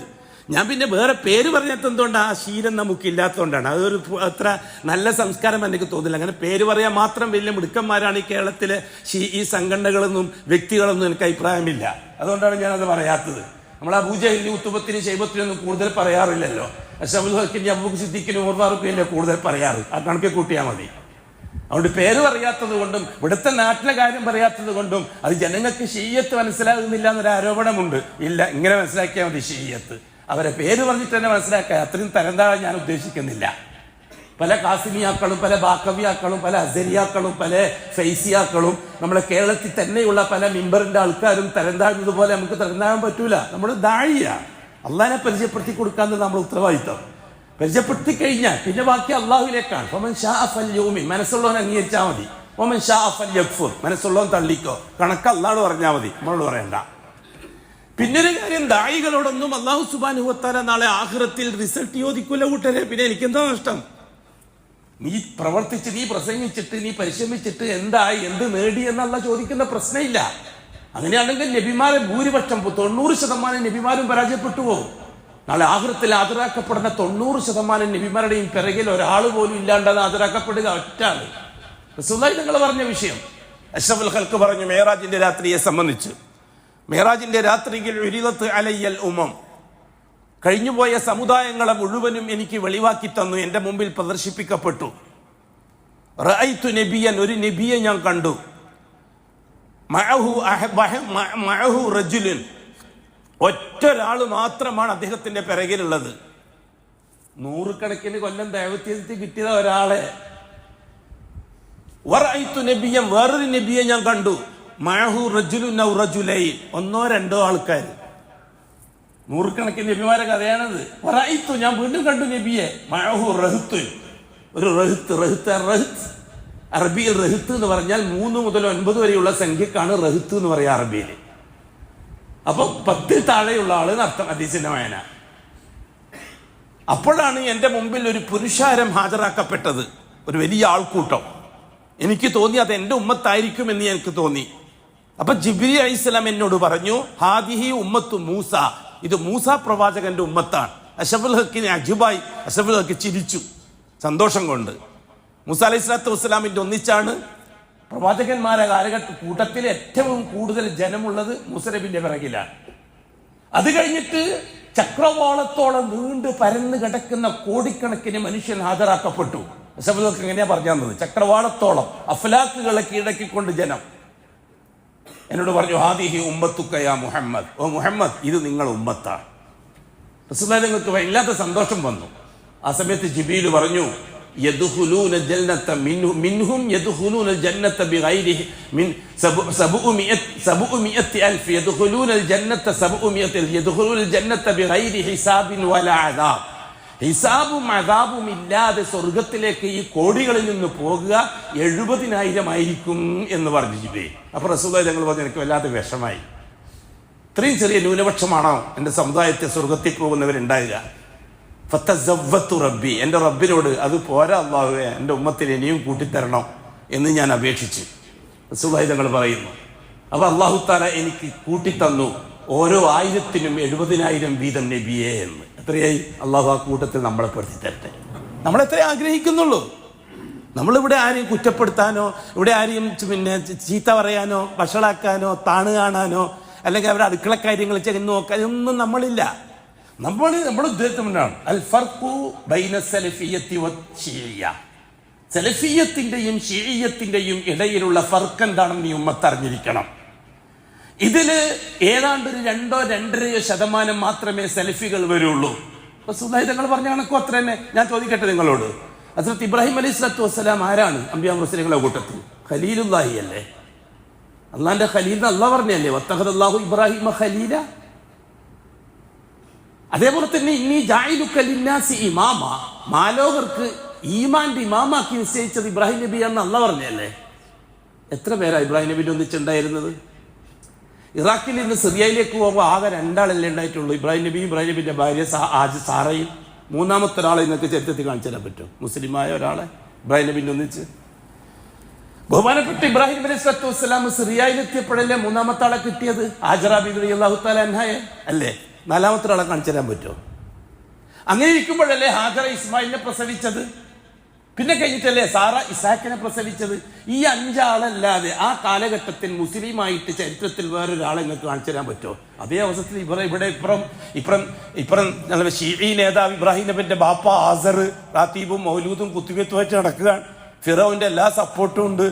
ഞാൻ പിന്നെ വേറെ പേര് പറഞ്ഞത് എന്തുകൊണ്ടാണ്? ആ ശീലം നമുക്കില്ലാത്തതുകൊണ്ടാണ്. അതൊരു അത്ര നല്ല സംസ്കാരം എനിക്ക് തോന്നില്ല. അങ്ങനെ പേര് പറയാൻ മാത്രം വലിയ മിടുക്കന്മാരാണ് ഈ കേരളത്തിലെ ഈ സംഘടനകളൊന്നും വ്യക്തികളൊന്നും എനിക്ക് അഭിപ്രായമില്ല. അതുകൊണ്ടാണ് ഞാനത് പറയാത്തത്. നമ്മൾ അബൂജഹലിനും ഉത്തുബത്തിനും ശൈബത്തിനൊന്നും കൂടുതൽ പറയാറില്ലല്ലോ. അഷ്റഫുൽ ഹക്കിനും അബൂബക്കർ സിദ്ദീഖിനും ഉമർ ഫാറൂഖിനും കൂടുതൽ പറയാറ്. ആ കണക്കെ കൂട്ടിയാൽ മതി. അതുകൊണ്ട് പേര് പറയാത്തത് കൊണ്ടും ഇവിടുത്തെ നാട്ടിലെ കാര്യം പറയാത്തത് കൊണ്ടും അത് ജനങ്ങൾക്ക് ഷിയത്ത് മനസ്സിലാകുന്നില്ല എന്നൊരു ആരോപണമുണ്ട്. ഇല്ല, ഇങ്ങനെ മനസ്സിലാക്കിയാൽ മതി ഷിയത്ത്. അവരെ പേര് പറഞ്ഞിട്ട് തന്നെ മനസ്സിലാക്കുക. അത്രയും തരംതാഴാൻ ഞാൻ ഉദ്ദേശിക്കുന്നില്ല. പല കാസിമിയാക്കളും പല ബാക്കവിയാക്കളും പല അസരിയാക്കളും പല ഫൈസിയാക്കളും നമ്മുടെ കേരളത്തിൽ തന്നെയുള്ള പല മിമ്പറിന്റെ ആൾക്കാരും തരംതാഴുന്നത് പോലെ നമുക്ക് തരംതാഴാൻ പറ്റൂല. നമ്മൾ ദാഴിയ അള്ളാഹിനെ പരിചയപ്പെടുത്തി കൊടുക്കാന്നത് നമ്മുടെ ഉത്തരവാദിത്തം. പരിചയപ്പെടുത്തി കഴിഞ്ഞാൽ പിന്നെ ബാക്കി അള്ളാഹുവിലേക്കാണ്. ഒമൻ ഷാ ഫൽയൂമിൻ, മനസ്സുള്ളവൻ അംഗീകരിച്ചാൽ മതി. ഒമൻ ഷാ ഫൽയക്ഫുർ, മനസ്സുള്ളവൻ തള്ളിക്കോ. കണക്ക് അള്ളാഹ് പറഞ്ഞാൽ മതി, നമ്മളോട് പറയണ്ട. പിന്നൊരു കാര്യം, ദായികളോടൊന്നും അള്ളാഹു സുബ്ഹാനഹു വ തആല നാളെ ആഖിറത്തിൽ റിസൾട്ട് ചോദിക്കൂല കൂട്ടരെ. പിന്നെ എനിക്കെന്താ നഷ്ടം? നീ പ്രവർത്തിച്ച്, നീ പ്രസംഗിച്ചിട്ട്, നീ പരിശ്രമിച്ചിട്ട് എന്തായി, എന്ത് നേടി എന്നുള്ള ചോദിക്കുന്ന പ്രശ്നമില്ല. അങ്ങനെയാണെങ്കിൽ നബിമാരെ ഭൂരിപക്ഷം 90% നബിമാരും പരാജയപ്പെട്ടു പോകും. നാളെ ആഖിറത്തിൽ ആദരാക്കപ്പെടുന്ന 90% നബിമാരുടെയും പിറകിൽ ഒരാൾ പോലും ഇല്ലാണ്ടാണ് ആദരാക്കപ്പെടുക. ഒറ്റാണ് റസൂലുള്ളാഹി തങ്ങൾ പറഞ്ഞ വിഷയം. അഷ്റഫുൽ ഖൽഖ് പറഞ്ഞു മേറാജിന്റെ രാത്രിയെ സംബന്ധിച്ച്, മേറാജിന്റെ രാത്രിയിൽ ഉരിദത്ത് അലയ്യൽ ഉമം, കഴിഞ്ഞുപോയ സമുദായങ്ങളെ മുഴുവനും എനിക്ക് വെളിവാക്കി തന്നു, എന്റെ മുമ്പിൽ പ്രദർശിപ്പിക്കപ്പെട്ടു. റഅയ്തു നബിയൻ, ഒരു നബിയെ ഞാൻ കണ്ടു. മഅഹു റജുലുൻ, ഒറ്റൊരാൾ മാത്രമാണ് അദ്ദേഹത്തിന്റെ പിറകിലുള്ളത്. 100 കണക്കിന് കൊല്ലം ദൈവത്യത്തിൽ കിട്ടിയ ഒരാളെ. വറഅയ്തു നബിയൻ, വേറൊരു നബിയെ ഞാൻ കണ്ടു. മഅഹു റജുലുൻ ഔ റജുലൈൻ, 1-2 ആൾക്കാർ. 100 കണക്കിന് നബിമാരെ കഥയാണത്. വറഅയ്തു, ഞാൻ വീണ്ടും കണ്ടു നബിയെ. മഅഹു റഹ്ത്തുൻ, ഒരു റഹ്ത്ത്. അറബിയിൽ റഹ്ത്ത് എന്ന് പറഞ്ഞാൽ 3 മുതൽ 9 വരെയുള്ള സംഖ്യക്കാണ് റഹ്ത്ത് എന്ന് പറയാ അറബിയിൽ. അപ്പൊ 10 താഴെയുള്ള ആള് അർത്ഥം ഹദീസിന്റെ വായന. അപ്പോഴാണ് എന്റെ മുമ്പിൽ ഒരു പുരുഷാരം ഹാജരാക്കപ്പെട്ടത്, ഒരു വലിയ ആൾക്കൂട്ടം. എനിക്ക് തോന്നി അത് എന്റെ ഉമ്മത്തായിരിക്കും എന്ന് എനിക്ക് തോന്നി. അപ്പൊ ജിബ്രീൽ അലൈഹിസ്സലാം എന്നോട് പറഞ്ഞു, ഹാദിഹി ഉമ്മത്തു മൂസ, ഇത് മൂസ പ്രവാചകന്റെ ഉമ്മത്താണ്. അഷ്റഫുൽ ഹക്കിനെ അജുബായി, അഷ്റഫുൽ ഹക്ക് ചിരിച്ചു സന്തോഷം കൊണ്ട്. മൂസ അലൈഹി സ്വലാത്തു വസ്സലാമിന്റെ ഒന്നിച്ചാണ് പ്രവാചകന്മാരെ കൂട്ടത്തിൽ ഏറ്റവും കൂടുതൽ ജനമുള്ളത് മൂസ നബിന്റെ പിറകിലാണ്. അത് കഴിഞ്ഞിട്ട് ചക്രവാളത്തോളം നീണ്ടു പരന്ന് കിടക്കുന്ന കോടിക്കണക്കിന് മനുഷ്യൻ ഹാജരാക്കപ്പെട്ടു. അഷ്റഫുൽ ഹക്ക് എങ്ങനെയാ പറഞ്ഞു തന്നത്? ചക്രവാളത്തോളം അഫ്ലാക്കുകളെ കീഴടക്കിക്കൊണ്ട് ജനം. എന്നോട് പറഞ്ഞു, ഹാദിഹി ഉമ്മത്തുക യാ മുഹമ്മദ്, ഓ മുഹമ്മദ്, ഇത് നിങ്ങൾ ഉമ്മത്താണ്. റസൂലുള്ളാഹി നിങ്ങൾക്ക് വല്ലാത്ത സന്തോഷം വന്നു. ആ സമയത്ത് ജിബ്രീൽ പറഞ്ഞു, യദ്ഖുലൂന ജന്നത മിൻഹും യദ്ഖുലൂന ജന്നത ബിഗൈരി മിൻ 700,000 യദ്ഖുലൂന ജന്നത 700 യദ്ഖുലൂന ജന്നത ബിഗൈരി ഹിസാബിൻ വലാ അദാബ്. ഹിസാബും അദാബും ഇല്ലാതെ സ്വർഗത്തിലേക്ക് ഈ കോടികളിൽ നിന്ന് പോകുക 70,000 ആയിരിക്കും എന്ന് പറഞ്ഞു ജിബ്രീൽ. അപ്പോൾ റസൂലുള്ളാഹി തങ്ങൾ പറഞ്ഞു, എനിക്ക് വല്ലാതെ വിഷമായി. ഇത്രയും ചെറിയ ന്യൂനപക്ഷമാണോ എൻ്റെ സമുദായത്തെ സ്വർഗത്തിൽ പോകുന്നവരുണ്ടാകുക? ഫതസവ്വത്തു റബ്ബി, എൻ്റെ റബ്ബിനോട് അത് പോരാ അല്ലാഹുവേ, എൻ്റെ ഉമ്മത്തിന് ഇനിയും കൂട്ടിത്തരണം എന്ന് ഞാൻ അപേക്ഷിച്ചു. റസൂലുള്ളാഹി തങ്ങൾ പറയുന്നു, അപ്പോൾ അല്ലാഹു തആല എനിക്ക് കൂട്ടിത്തന്നു ഓരോ 1000-നും 70,000 വീതം നബിയേ എന്ന്. എത്രയായി? അല്ലാഹു ആ കൂട്ടത്തിൽ നമ്മളെ പെടുത്തി തരട്ടെ. നമ്മളെത്രേ ആഗ്രഹിക്കുന്നുള്ളൂ. നമ്മളിവിടെ ആരെയും കുറ്റപ്പെടുത്താനോ, ഇവിടെ ആരെയും ചീത്ത പറയാനോ, വഷളാക്കാനോ, താണ് കാണാനോ, അല്ലെങ്കിൽ അവരുടെ അടുക്കള കാര്യങ്ങൾ ചെന്ന് നോക്കാൻ ഒന്നും നമ്മളില്ല. നമ്മുടെ ഉദ്ദേശത്തിനാണ് അൽ ഫർഖു ബൈന സലഫിയ്യത്തി വശിയ്യ. സലഫിയ്യത്തിന്റെയും ശിഈയ്യത്തിന്റെയും ഇടയിലുള്ള ഫർക്ക് എന്താണെന്ന് ഈ ഉമ്മത്ത് അറിഞ്ഞിരിക്കണം. ഇതില് ഏതാണ്ട് 2-2.5% മാത്രമേ സലഫികൾ വരുള്ളൂ. റസൂലുള്ളാഹി തങ്ങൾ പറഞ്ഞ കണക്കും അത്ര തന്നെ. ഞാൻ ചോദിക്കട്ടെ നിങ്ങളോട്, ഹസ്രത്ത് ഇബ്രാഹിം അലൈഹിസ്സലാത്തു വസ്സലാം ആരാണ്? അംബിയാ മുർസലീങ്ങളുടെ കൂട്ടത്തിൽ ഖലീലുല്ലാഹി അല്ലേ? അള്ളാന്റെ ഖലീൽ അള്ളാഹ് പറഞ്ഞല്ലേ, വത്തഖദല്ലാഹു ഇബ്രാഹിമ ഖലീല. അതേപോലെ തന്നെ ഇന്നി ജാഇലുക ലിന്നാസി ഇമാമ, മാലോകർക്ക് ഈമാന്റെ ഇമാമാക്കി നിശ്ചയിച്ചത് ഇബ്രാഹിം നബി എന്ന് അള്ളാഹ് പറഞ്ഞല്ലേ. എത്ര പേരാ ഇബ്രാഹിം നബിന്റെ ഒന്നിച്ചുണ്ടായിരുന്നത്? ഇറാഖിൽ നിന്ന് സിറിയയിലേക്ക് പോകുമ്പോൾ ആകെ 2 ആളല്ലേ ഉണ്ടായിട്ടുള്ളൂ, ഇബ്രാഹിം നബിയും ഇബ്രാഹിം നബിന്റെ ഭാര്യ സാറയും. മൂന്നാമത്തെ ഒരാളെ നിങ്ങൾക്ക് ചരിത്രത്തിൽ കാണിച്ചു തരാൻ പറ്റും? മുസ്ലിമായ ഒരാളെ ഇബ്രാഹിം നബിന്റെ ഒന്നിച്ച്. ബഹുമാനപ്പെട്ട ഇബ്രാഹിം അലൈഹിസ്സലാത്തു വസ്സലാം സിറിയയിലെത്തിയപ്പോഴല്ലേ മൂന്നാമത്തെ ആളെ കിട്ടിയത്? ഹാജറ ബീബി റളിയല്ലാഹു തആല അൻഹയെ അല്ലേ? 4ാമത്തെ ഒരാളെ കാണിച്ചു തരാൻ പറ്റുമോ? അങ്ങനെ ഇരിക്കുമ്പോഴല്ലേ ഹാജറ ഇസ്മായിലിനെ പ്രസവിച്ചത്? പിന്നെ കഴിഞ്ഞിട്ടല്ലേ സാറ ഇസാക്കിനെ പ്രസവിച്ചത്? ഈ 5 ആളല്ലാതെ ആ കാലഘട്ടത്തിൽ മുസ്ലിമായിട്ട് ചരിത്രത്തിൽ വേറൊരാളെ നിങ്ങൾക്ക് കാണിച്ചു തരാൻ പറ്റുമോ? അതേ അവസരത്തിൽ ഇപ്പുറം ഷീഈ നേതാവ് ഇബ്രാഹിം നബിന്റെ ബാപ്പ ആസർ റാത്തീബും മൗലൂദും കുത്തുബിയത്തുമായിട്ട് നടക്കുകയാണ്. ഫിറോന്റെ എല്ലാ സപ്പോർട്ടും ഉണ്ട്.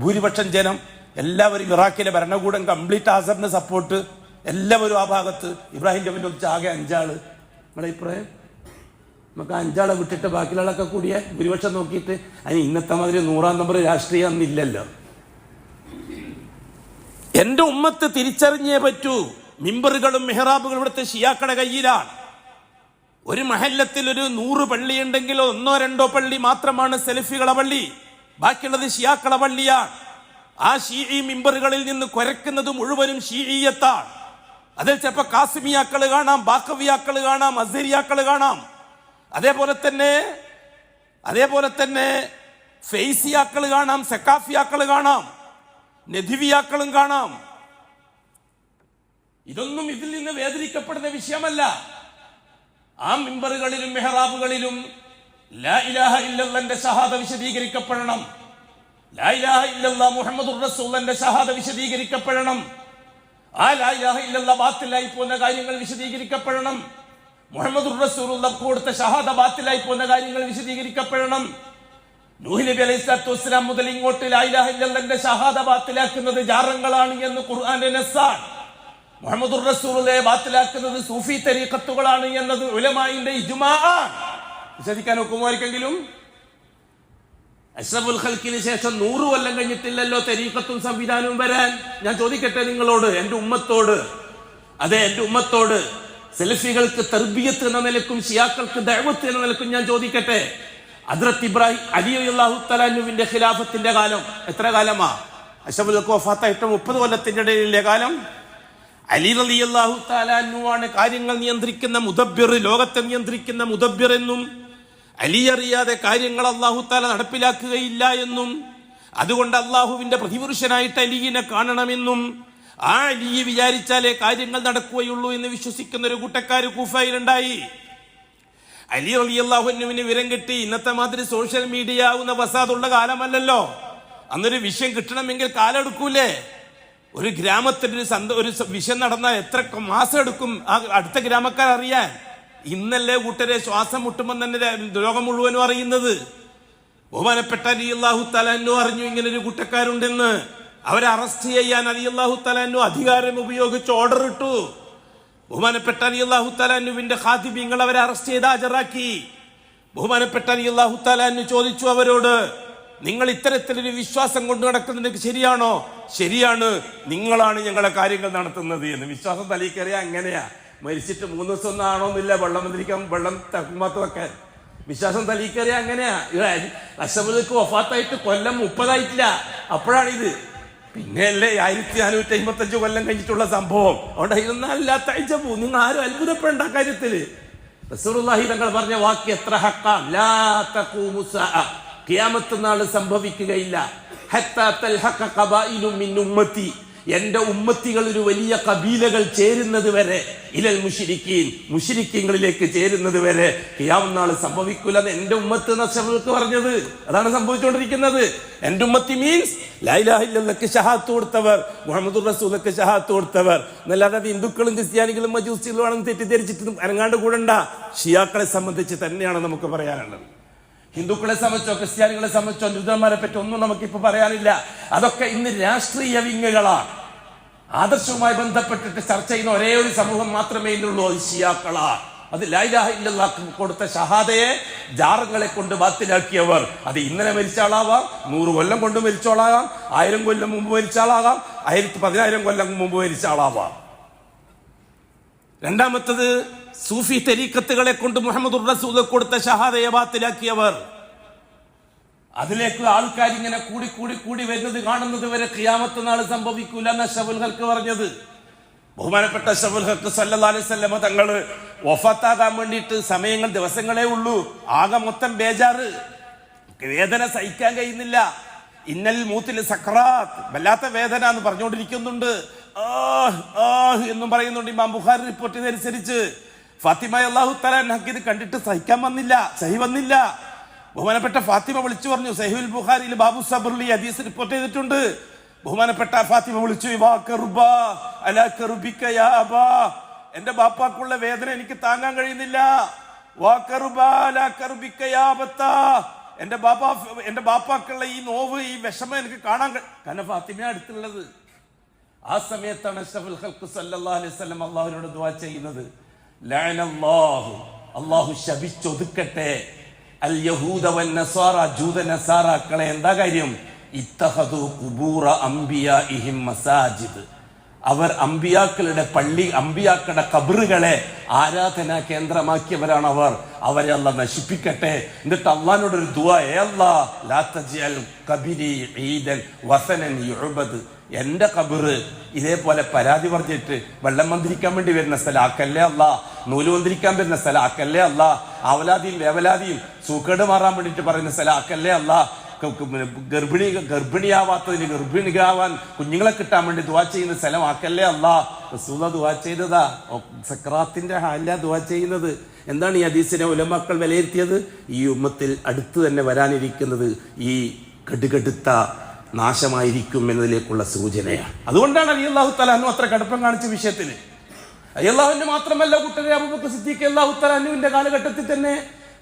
ഭൂരിപക്ഷം ജനം എല്ലാവരും, ഇറാഖിലെ ഭരണകൂടം കംപ്ലീറ്റ് ആസറിന് സപ്പോർട്ട്, എല്ലാവരും ആ ഭാഗത്ത്. ഇബ്രാഹിം നബിന്റെ ഒന്നിച്ച് ആകെ 5 ആള്. നിങ്ങളുടെ അഭിപ്രായം? നമുക്ക് 5 ആളെ വിട്ടിട്ട് ബാക്കിയുള്ളതൊക്കെ കൂടിയ ഭൂരിപക്ഷം നോക്കിയിട്ട് അതിന് ഇന്നത്തെ മാതിരി 100ാം നമ്പർ രാഷ്ട്രീയം ഒന്നില്ലല്ലോ. എന്റെ ഉമ്മത്ത് തിരിച്ചറിഞ്ഞേ പറ്റൂ. മിമ്പറുകളും മെഹ്റാബുകളും ഇവിടുത്തെ ഷിയാക്കളുടെ കയ്യിലാണ്. ഒരു മഹല്ലത്തിൽ ഒരു 100 പള്ളി ഉണ്ടെങ്കിൽ 1-2 പള്ളി മാത്രമാണ് സലഫികളെ പള്ളി, ബാക്കിയുള്ളത് ഷിയാക്കളെ പള്ളിയാണ്. ആ ഷീഈ മിമ്പറുകളിൽ നിന്ന് കുരക്കുന്നത് മുഴുവനും ഷീഈയ്യത്താണ്. അതിൽ ചിലപ്പോൾ കാസിമിയാക്കൾ കാണാം, ബാക്കവിയാക്കൾ കാണാം, അസ്ഹരിയാക്കൾ കാണാം. അതേപോലെ തന്നെ ഫെയ്സിയാക്കൾ കാണാം, സക്കാഫിയാക്കൾ കാണാം, നദിവിയാക്കളും കാണാം. ഇതൊന്നും ഇതിൽ നിന്ന് വേദനിക്കപ്പെടുന്ന വിഷയമല്ല. ആ മിമ്പറുകളിലും മെഹ്റാബുകളിലും ലാ ഇലാഹ ഇല്ലല്ലാഹ്ന്റെ ഷഹാദ വിശദീകരിക്കപ്പെടണം. ലാ ഇലാഹ ഇല്ലല്ലാഹ് മുഹമ്മദുർ റസൂലുള്ളാഹിന്റെ ഷഹാദ വിശദീകരിക്കപ്പെടണം. ആ ലാ ഇലാഹ ഇല്ലല്ലാഹ് ബാത്തിലായി പോകുന്ന കാര്യങ്ങൾ വിശദീകരിക്കപ്പെടണം. മുഹമ്മദുർ റസൂലുള്ളാഹ് കൊടുത്ത ഷഹാദ ബാത്തിലായി പോകുന്ന കാര്യങ്ങൾ വിശദീകരിക്കപ്പെടണം. നൂഹ് നബി അലൈഹിസ്സലാത്തു വസ്സലാം മുതൽ ഇങ്ങോട്ട് ലാ ഇലാഹ ഇല്ലല്ലാഹ്ന്റെ ഷഹാദ ബാത്തിലാക്കുന്നത് ജാറങ്ങളാണ് എന്ന് ഖുർആന്റെ നസ്സാണ്. മുഹമ്മദുർ റസൂലുള്ളാഹിയെ ബാത്തിലാക്കുന്നത് സൂഫി തരീഖത്തുകളാണ് എന്നത് ഉലമാഇന്റെ ഇജ്മാഅാണ്. വിശദിക്കാൻ ഒക്കുമായിരിക്കെങ്കിലും അഷ്റഫുൽ ഖൽഖിന് ശേഷം 100 കൊല്ലം കഴിഞ്ഞിട്ടില്ലല്ലോ തരീഖത്തും സംവിധാനവും വരാൻ. ഞാൻ ചോദിക്കട്ടെ നിങ്ങളോട്, എന്റെ ഉമ്മത്തോട്, അതെ എന്റെ ഉമ്മത്തോട്, സെൽഫികൾക്ക് തർബിയത്ത് എന്ന നിലക്കും ഷിയാക്കൾക്ക് ദഅവത്ത് എന്ന നിലക്കും ഞാൻ ചോദിക്കട്ടെ, ഹദ്റത്ത് ഇബ്രാഹിം അലി റളിയല്ലാഹു തആല അൻഹുവിന്റെ ഖിലാഫത്തിന്റെ കാലം എത്ര കാലമാ? അഷ്റഫുൽ ഖൽഖ് വഫാത്തായിട്ട് 30 കൊല്ലത്തിന്റെ ഇടയിലെ കാലം. അലി റളിയല്ലാഹു തആല അൻഹു ആണ് കാര്യങ്ങൾ നിയന്ത്രിക്കുന്ന മുദബ്ബിർ, ലോകത്തെ നിയന്ത്രിക്കുന്ന മുദബ്ബിർ എന്നും, അലി അറിയാതെ കാര്യങ്ങൾ അല്ലാഹു തആല നടപ്പിലാക്കുകയില്ല എന്നും, അതുകൊണ്ട് അല്ലാഹുവിന്റെ പ്രതിപുരുഷനായിട്ട് അലിയെ കാണണമെന്നും, ആ അലിയെ വിചാരിച്ചാലേ കാര്യങ്ങൾ നടക്കുകയുള്ളൂ എന്ന് വിശ്വസിക്കുന്ന ഒരു കൂട്ടക്കാർ കൂഫയിലുണ്ടായി. അലി റളിയല്ലാഹു അൻഹുവിന് വിവരം കിട്ടി. ഇന്നത്തെ മാതിരി സോഷ്യൽ മീഡിയ ആവുന്ന വസാദുള്ള കാലമല്ലല്ലോ. അന്നൊരു വിഷയം കിട്ടണമെങ്കിൽ കാലെടുക്കൂലേ? ഒരു ഗ്രാമത്തിൽ ഒരു വിഷയം നടന്നാൽ എത്ര മാസം എടുക്കും ആ അടുത്ത ഗ്രാമക്കാർ അറിയാൻ? ഇന്നല്ലേ കൂട്ടരെ ശ്വാസം മുട്ടുമ്പോൾ തന്നെ ലോകം മുഴുവനും അറിയുന്നത്. ബഹുമാനപ്പെട്ട റളിയല്ലാഹു തആല അൻഹു അറിഞ്ഞു ഇങ്ങനെ ഒരു കൂട്ടക്കാരുണ്ടെന്ന്. അവരെ അറസ്റ്റ് ചെയ്യാൻ റളിയല്ലാഹു തആല അൻഹു അധികാരം ഉപയോഗിച്ച് ഓർഡർ ഇട്ടു. ബഹുമാനപ്പെട്ട റളിയല്ലാഹു തആല അൻഹുവിന്റെ ഖാദിബീങ്ങൾ അവരെ അറസ്റ്റ് ചെയ്ത് ഹാജരാക്കി. ബഹുമാനപ്പെട്ട റളിയല്ലാഹു തആല അൻഹു ചോദിച്ചു അവരോട്, നിങ്ങൾ ഇത്തരത്തിലൊരു വിശ്വാസം കൊണ്ടു നടക്കുന്നത് ശരിയാണോ? ശരിയാണ്, നിങ്ങളാണ് ഞങ്ങളെ കാര്യങ്ങൾ നടത്തുന്നത് എന്ന്. വിശ്വാസം തലയിൽ കയറിയാ അങ്ങനെയാ. മരിച്ചിട്ട് 3 ദിവസം ഒന്നും ആണോന്നില്ല വെള്ളം വന്നിരിക്കാൻ, വെള്ളം തക്കുമാത്ത് വെക്കാൻ. വിശ്വാസം തലയിൽ കയറിയാ അങ്ങനെയാ. അഷ്റഫുൽക്ക് വഫാത്തായിട്ട് കൊല്ലം 30 അപ്പോഴാണിത്. പിന്നെയല്ലേ 1455 കൊല്ലം കഴിഞ്ഞിട്ടുള്ള സംഭവം. അതുകൊണ്ട് ഇതൊന്നല്ലാത്ത അയച്ചപ്പോ നിങ്ങൾ ആരും അത്ഭുതപ്പെടേണ്ട കാര്യത്തില്. റസൂലുള്ളാഹി തങ്ങൾ പറഞ്ഞ വാക്ക് എത്ര ഹഖാണ്. ലാ തഖൂമു സഅ, ഖിയാമത്ത് നാൾ സംഭവിക്കുകയില്ല. ഹത്താ തൽഹഖ ഖബായിലു മിൻ ഉമ്മത്തി, എന്റെ ഉമ്മത്തികൾ ഒരു വലിയ കബീലകൾ ചേരുന്നത് വരെ, ഇലൽ മുശ്രിക്കീൻ, മുശ്രിക്കീങ്ങളിലേക്ക് ചേരുന്നത് വരെ ഖിയാമത്ത് നാൾ സംഭവിക്കില്ല. എന്റെ ഉമ്മത്ത് നശവർക്ക് പറഞ്ഞത് അതാണ് സംഭവിച്ചുകൊണ്ടിരിക്കുന്നത്. എന്റെ ഉമ്മത്തി മീൻസ് ലാ ഇലാഹ ഇല്ലല്ലാഹ്ക്ക് ശഹാദത്ത് കൊടുത്തവർ, മുഹമ്മദുർ റസൂലുള്ളാഹിക്ക് ശഹാദത്ത് കൊടുത്തവർ എന്നല്ലാതെ ഹിന്ദുക്കളും ക്രിസ്ത്യാനികളും മജൂസികളും ആണെന്ന് തെറ്റിദ്ധരിച്ചിട്ട് അനങ്ങാണ്ട് കൂടണ്ട. ഷിയാക്കളെ സംബന്ധിച്ച് തന്നെയാണ് നമുക്ക് പറയാനുള്ളത്. ഹിന്ദുക്കളെ സംബന്ധിച്ചോ ക്രിസ്ത്യാനികളെ സംബന്ധിച്ചോ ജൂതന്മാരെ പറ്റി ഒന്നും നമുക്കിപ്പോ പറയാനില്ല. അതൊക്കെ ഇന്ന് രാഷ്ട്രീയ വിങ്ങുകളാണ്. ആദർശവുമായി ബന്ധപ്പെട്ടിട്ട് ചർച്ച ചെയ്യുന്ന ഒരേ ഒരു സമൂഹം മാത്രമേ ഇന്നുള്ളൂ, അത് ഷിയാക്കളാണ്. അത് ലാ ഇലാഹ ഇല്ലല്ലാഹ് കൊടുത്ത ഷഹാദയെ ജാറങ്ങളെ കൊണ്ട് ബാത്തിലാക്കിയവർ. അത് ഇന്നലെ മരിച്ച ആളാവാം, 100 കൊല്ലം കൊണ്ട് മരിച്ച ആളാകാം, 1000 കൊല്ലം മുമ്പ് മരിച്ച ആളാകാം, 1000 കൊല്ലം മുമ്പ് മരിച്ച ആളാവാം. രണ്ടാമത്തത് സൂഫി തരീഖത്തുകളെ കൊണ്ട് മുഹമ്മദുർ റസൂൽ കൊടുത്ത ഷഹാദയെ ബാത്തിലാക്കിയവർ. അതിലേക്ക് ആൾക്കാർ ഇങ്ങനെ കൂടി കൂടി കൂടി വരുന്നത് കാണുന്നത് വരെ ഖിയാമത്ത് നാൾ സംഭവിക്കൂല എന്ന അഷ്റഫുൽ ഖൽഖ് പറഞ്ഞത്. ബഹുമാനപ്പെട്ട അഷ്റഫുൽ ഖൽഖ് സല്ലല്ലാഹു അലൈഹി വസല്ലം തങ്ങള് വഫാത്താകാൻ വേണ്ടിയിട്ട് സമയങ്ങൾ ദിവസങ്ങളേ ഉള്ളൂ. ആകെ മൊത്തം ബേജാറ്, വേദന സഹിക്കാൻ കഴിയുന്നില്ല. ഇന്നൽ മൂത്തിൽ സക്രാത്ത്, വല്ലാത്ത വേദന എന്ന് പറഞ്ഞുകൊണ്ടിരിക്കുന്നുണ്ട്. എന്നും പറയുന്നുണ്ട്. ഇമാം ബുഖാരി റിപ്പോർട്ട് ചെയ്തനുസരിച്ച് ഫാത്തിമ അല്ലാഹു തആല അൻഹക്ക് ഇത് കണ്ടിട്ട് സഹി വന്നില്ല. ബഹുമാനപ്പെട്ട ഫാത്തിമ വിളിച്ചു പറഞ്ഞു. സഹീഹുൽ ബുഖാരിയിൽ ബാബു സബ്റിൽ ഹദീസ് റിപ്പോർട്ട് ചെയ്തിട്ടുണ്ട്. ബഹുമാനപ്പെട്ട ഫാത്തിമ വിളിച്ചു, എന്റെ ബാപ്പാക്കുള്ള വേദന എനിക്ക് താങ്ങാൻ കഴിയുന്നില്ല. എന്റെ ബാപ്പാക്കുള്ള ഈ നോവ്, ഈ വിഷമം എനിക്ക് കാണാൻ കാരണം ഫാത്തിമ അടുത്തുള്ളത്. ആ സമയത്താണ് അഷ്റഫുൽ ഖൽഖ് സല്ലല്ലാഹു അലൈഹി വസല്ലം അല്ലാഹുവിനോട് ദുആ ചെയ്യുന്നത്. ലഅനല്ലാഹു, അല്ലാഹു ശപിച്ചൊതുക്കട്ടെ, അൽ യഹൂദ വൻ നസാറ, ജൂത നസാറാക്കളെ. എന്താ കാര്യം? ഇത്തഖദു ഖുബൂറ അംബിയാഇഹിം മസാജിദ്, അവർ അമ്പിയാക്കളുടെ പള്ളി, അമ്പിയാക്കളുടെ ഖബറുകളെ ആരാധനാ കേന്ദ്രമാക്കിയവരാണ് അവർ. അവരെ അല്ലാഹ് നശിപ്പിക്കട്ടെ. എന്നിട്ട് അല്ലാഹുവിനോട് ഒരു ദുആ, ഏ അല്ലാഹ് ലാ തജ്അൽ ഖബരി ഈദൻ വസനൻ യുഅബദ്, എന്റെ ഖബറ് ഇതേപോലെ പരാതി പറഞ്ഞിട്ട് വെള്ളം മന്ത്രിക്കാൻ വേണ്ടി വരുന്ന സ്ഥലം ആക്കല്ലേ അല്ലാ, നൂല് മന്ത്രിക്കാൻ വരുന്ന സ്ഥലം ആക്കല്ലേ അല്ലാ, അവലാദിയും വേവലാദിയും സൂക്കേട് മാറാൻ വേണ്ടിയിട്ട് പറയുന്ന സ്ഥലം ആക്കല്ലേ അല്ലാ, ഗർഭിണിയാവാത്തതിന് ഗർഭിണിയാവാൻ കുഞ്ഞുങ്ങളെ കിട്ടാൻ വേണ്ടി ദുആ ചെയ്യുന്ന സ്ഥലം ആക്കല്ലേ അല്ലാ. റസൂല ദുആ ചെയ്തതാ, സക്രാത്തിന്റെ ഹാലിലാ ദുആ ചെയ്യുന്നത്. എന്താണ് ഈ ഹദീസിനെ ഉലമാക്കൾ വിലയിരുത്തിയത്? ഈ ഉമ്മത്തിൽ അടുത്ത് തന്നെ വരാനിരിക്കുന്നത് ഈ കടുകടുത്ത നാശമായിരിക്കും എന്നതിലേക്കുള്ള സൂചനയാണ്. അതുകൊണ്ടാണ് റളിയല്ലാഹു തആല അൻഹു അത്ര കടുപ്പം കാണിച്ച വിഷയത്തിന്. റളിയല്ലാഹുവിന്റെ മാത്രമല്ല, കൂട്ടരെ അബൂബക്കർ സിദ്ദീഖ് റളിയല്ലാഹു തആല അൻഹുവിന്റെ കാലഘട്ടത്തിൽ തന്നെ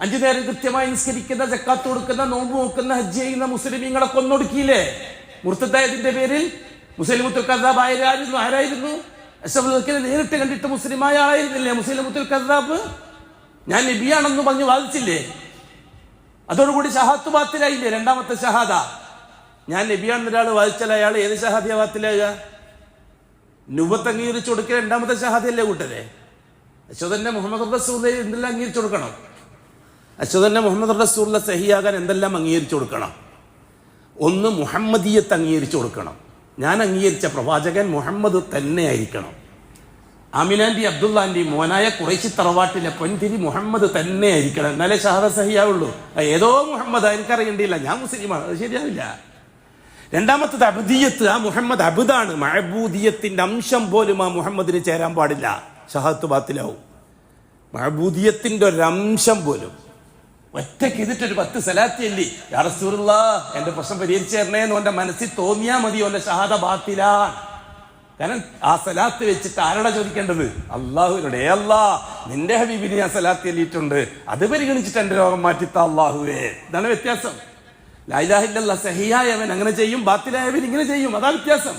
5 നേരം കൃത്യമായി നിസ്കരിക്കുന്ന, സക്കാത്ത് കൊടുക്കുന്ന, നോമ്പ് നോക്കുന്ന, ഹജ്ജ് ചെയ്യുന്ന മുസ്ലിമീങ്ങളെ കൊന്നൊടുക്കിയില്ലേ മുർത്തദായതിന്റെ പേരിൽ? മുസൈലിമത്തുൽ കദ്ദാബ് ആരായിരുന്നു? അഷ്റഫുൽ ഖൽഖിനെ നേരിട്ട് കണ്ടിട്ട് മുസ്ലിമായ ആളായിരുന്നില്ലേ മുസൈലിമത്തുൽ കദ്ദാബ്? ഞാൻ നബിയാണെന്ന് പറഞ്ഞ് വാദിച്ചില്ലേ? അതോടുകൂടി ഷഹാദത്ത് ബാത്തിലായില്ലേ? രണ്ടാമത്തെ ഷഹാദ. ഞാൻ നബിയാണെന്ന് ഒരാൾ വാദിച്ചാൽ അയാൾ ഏത് ഷഹാദിയ ബാത്തിലാകുക? നുബത്ത് അംഗീകരിച്ചു കൊടുക്കുക രണ്ടാമത്തെ ഷഹാദയല്ലേ കൂട്ടരെ? അശ്വതന്നെ മുഹമ്മദ് റസൂലുള്ളാഹി എന്തെല്ലാം അംഗീകരിച്ചു കൊടുക്കണം? അശ്വതന്നെ മുഹമ്മദ് റസൂലുള്ളാഹി സഹിയാകാൻ എന്തെല്ലാം അംഗീകരിച്ചു കൊടുക്കണം? ഒന്ന്, മുഹമ്മദിയത്ത് അംഗീകരിച്ചു കൊടുക്കണം. ഞാൻ അംഗീകരിച്ച പ്രവാചകൻ മുഹമ്മദ് തന്നെ ആയിരിക്കണം. ആമിനാന്റി അബ്ദുള്ളാന്റി മോനായ ഖുറൈശി തറവാട്ടിലെ പൊൻതിരി മുഹമ്മദ് തന്നെ ആയിരിക്കണം. എന്നാലേ ഷഹാദ സഹിയാവുള്ളൂ. ഏതോ മുഹമ്മദ് എനിക്കറിയണ്ടില്ല, ഞാൻ മുസ്ലിമാണ്, അത് ശരിയാവില്ല. രണ്ടാമത്തത് അബ്ദിയത്ത്. ആ മുഹമ്മദ് അബ്ദാണ്. മഅബൂദിയത്തിന്റെ അംശം പോലും ആ മുഹമ്മദിന് ചേരാൻ പാടില്ല, ഷഹാദത്ത് ബാത്തിലാവും. മഅബൂദിയത്തിന്റെ ഒരംശം പോലും. ഒറ്റയ്ക്ക് ഇതിട്ടൊരു 10 സലാത്ത് ചൊല്ലി യാ റസൂലുള്ളാഹ് എന്റെ പ്രശ്നം പരിഹരിച്ചു തരണേന്ന് ഓന്റെ മനസ്സിൽ തോന്നിയാ മതി, ഓന്റെ ഷഹാദ ബാത്തിലാണ്. കാരണം ആ സലാത്ത് വെച്ചിട്ട് ആരോടാ ചോദിക്കേണ്ടത്? അള്ളാഹുവിനോട്. ഏ അല്ലാ, നിന്റെ ഹബീബിന് ഞാൻ സലാത്ത് ചൊല്ലിയിട്ടുണ്ട്, അത് പരിഗണിച്ചിട്ട് എന്റെ രോഗം മാറ്റിത്ത അള്ളാഹുവേ. ഇതാണ് വ്യത്യാസം. ലാ ഇലാഹ ഇല്ലല്ലാഹ് സഹിയായവൻ അങ്ങനെ ചെയ്യും, ബാത്തിലായവൻ ഇങ്ങനെ ചെയ്യും. അതാ വ്യത്യാസം.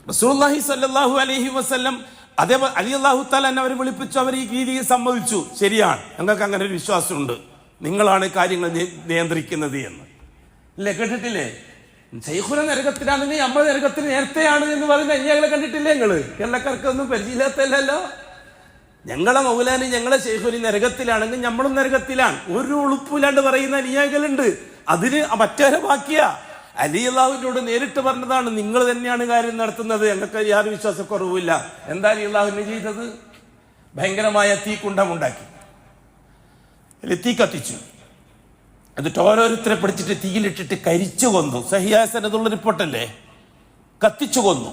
റസൂലുള്ളാഹി സ്വല്ലല്ലാഹു അലൈഹി വസല്ലം അതേപോലെ അലി അള്ളാഹു തആല എന്നെ അവരെ വിളിപ്പിച്ചു, അവർ ഈ രീതിയിൽ സമ്മതിച്ചു, ശരിയാണ്, ഞങ്ങൾക്ക് അങ്ങനെ ഒരു വിശ്വാസമുണ്ട്, നിങ്ങളാണ് കാര്യങ്ങൾ നിയന്ത്രിക്കുന്നത് എന്ന്. ഇല്ലേ, കേട്ടിട്ടില്ലേ? ശൈഖുന നരകത്തിലാണെങ്കിൽ നമ്മൾ നരകത്തിൽ നേരത്തെയാണ് എന്ന് പറയുന്ന അന്യാകളെ കണ്ടിട്ടില്ലേ നിങ്ങള്? കേരളക്കാർക്കൊന്നും പരിചയമില്ലാത്തല്ലോ. ഞങ്ങളെ മൗലാനി ഞങ്ങളെ ശൈഖുനി നരകത്തിലാണെങ്കിൽ നമ്മളും നരകത്തിലാണ്, ഒരു ഉളുപ്പില്ലാണ്ട് പറയുന്ന അന്യാകളുണ്ട്. അതിന് മറ്റേറെ ബാക്കിയാ. അലി അള്ളാഹുവിനോട് നേരിട്ട് പറഞ്ഞതാണ്, നിങ്ങൾ തന്നെയാണ് കാര്യം നടത്തുന്നത്, ഞങ്ങൾക്ക് യാതൊരു വിശ്വാസക്കുറവില്ല. എന്താ അലി അള്ളാഹുവിനെ ചെയ്തത്? ഭയങ്കരമായ തീക്കുണ്ടമുണ്ടാക്കി, അതിൽ തീ കത്തിച്ചു, എന്നിട്ട് ഓരോരുത്തരെ പിടിച്ചിട്ട് തീയിലിട്ടിട്ട് കരിച്ചു കൊന്നു. സഹിയായ സനദുള്ള റിപ്പോർട്ടല്ലേ, കത്തിച്ചു കൊന്നു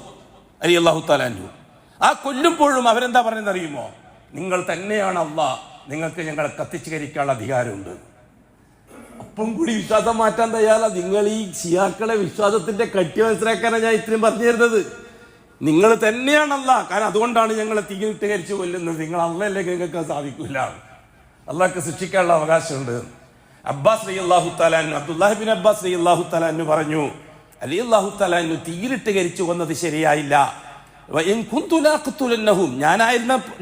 അലി അള്ളാഹു തആല അൻഹു. ആ കൊല്ലുമ്പോഴും അവരെന്താ പറയുന്നത് അറിയുമോ? നിങ്ങൾ തന്നെയാണ് അള്ളാഹ്, നിങ്ങൾക്ക് ഞങ്ങളെ കത്തിച്ചു കരിക്കാനുള്ള അധികാരമുണ്ട്. അപ്പം കൂടി വിശ്വാസം മാറ്റാൻ തയ്യാറാ. നിങ്ങൾ ഈ ഷിയാക്കളെ വിശ്വാസത്തിന്റെ കട്ടി മനസ്സിലാക്കാനാണ് ഞാൻ ഇത്രയും പറഞ്ഞു തരുന്നത്. നിങ്ങൾ തന്നെയാണ് അള്ളാഹ്, കാരണം അതുകൊണ്ടാണ് ഞങ്ങളെ തീയിലിട്ട് കരിച്ചു കൊല്ലുന്നത്. നിങ്ങൾ അള്ളയല്ലേ, നിങ്ങൾക്ക് സാധിക്കില്ല, അള്ളാഹ്ക്ക് ശിക്ഷിക്കാനുള്ള അവകാശമുണ്ട്. അബ്ബാസ് റളിയല്ലാഹു തആല അൻഹു, അബ്ദുല്ലാഹി ബിൻ അബ്ബാസ് റളിയല്ലാഹു തആല അൻഹു പറഞ്ഞു, അലി അല്ലാഹു തആല അൻഹു തീയിലിട്ട് കരിച്ചു കൊന്നത് ശരിയായില്ല.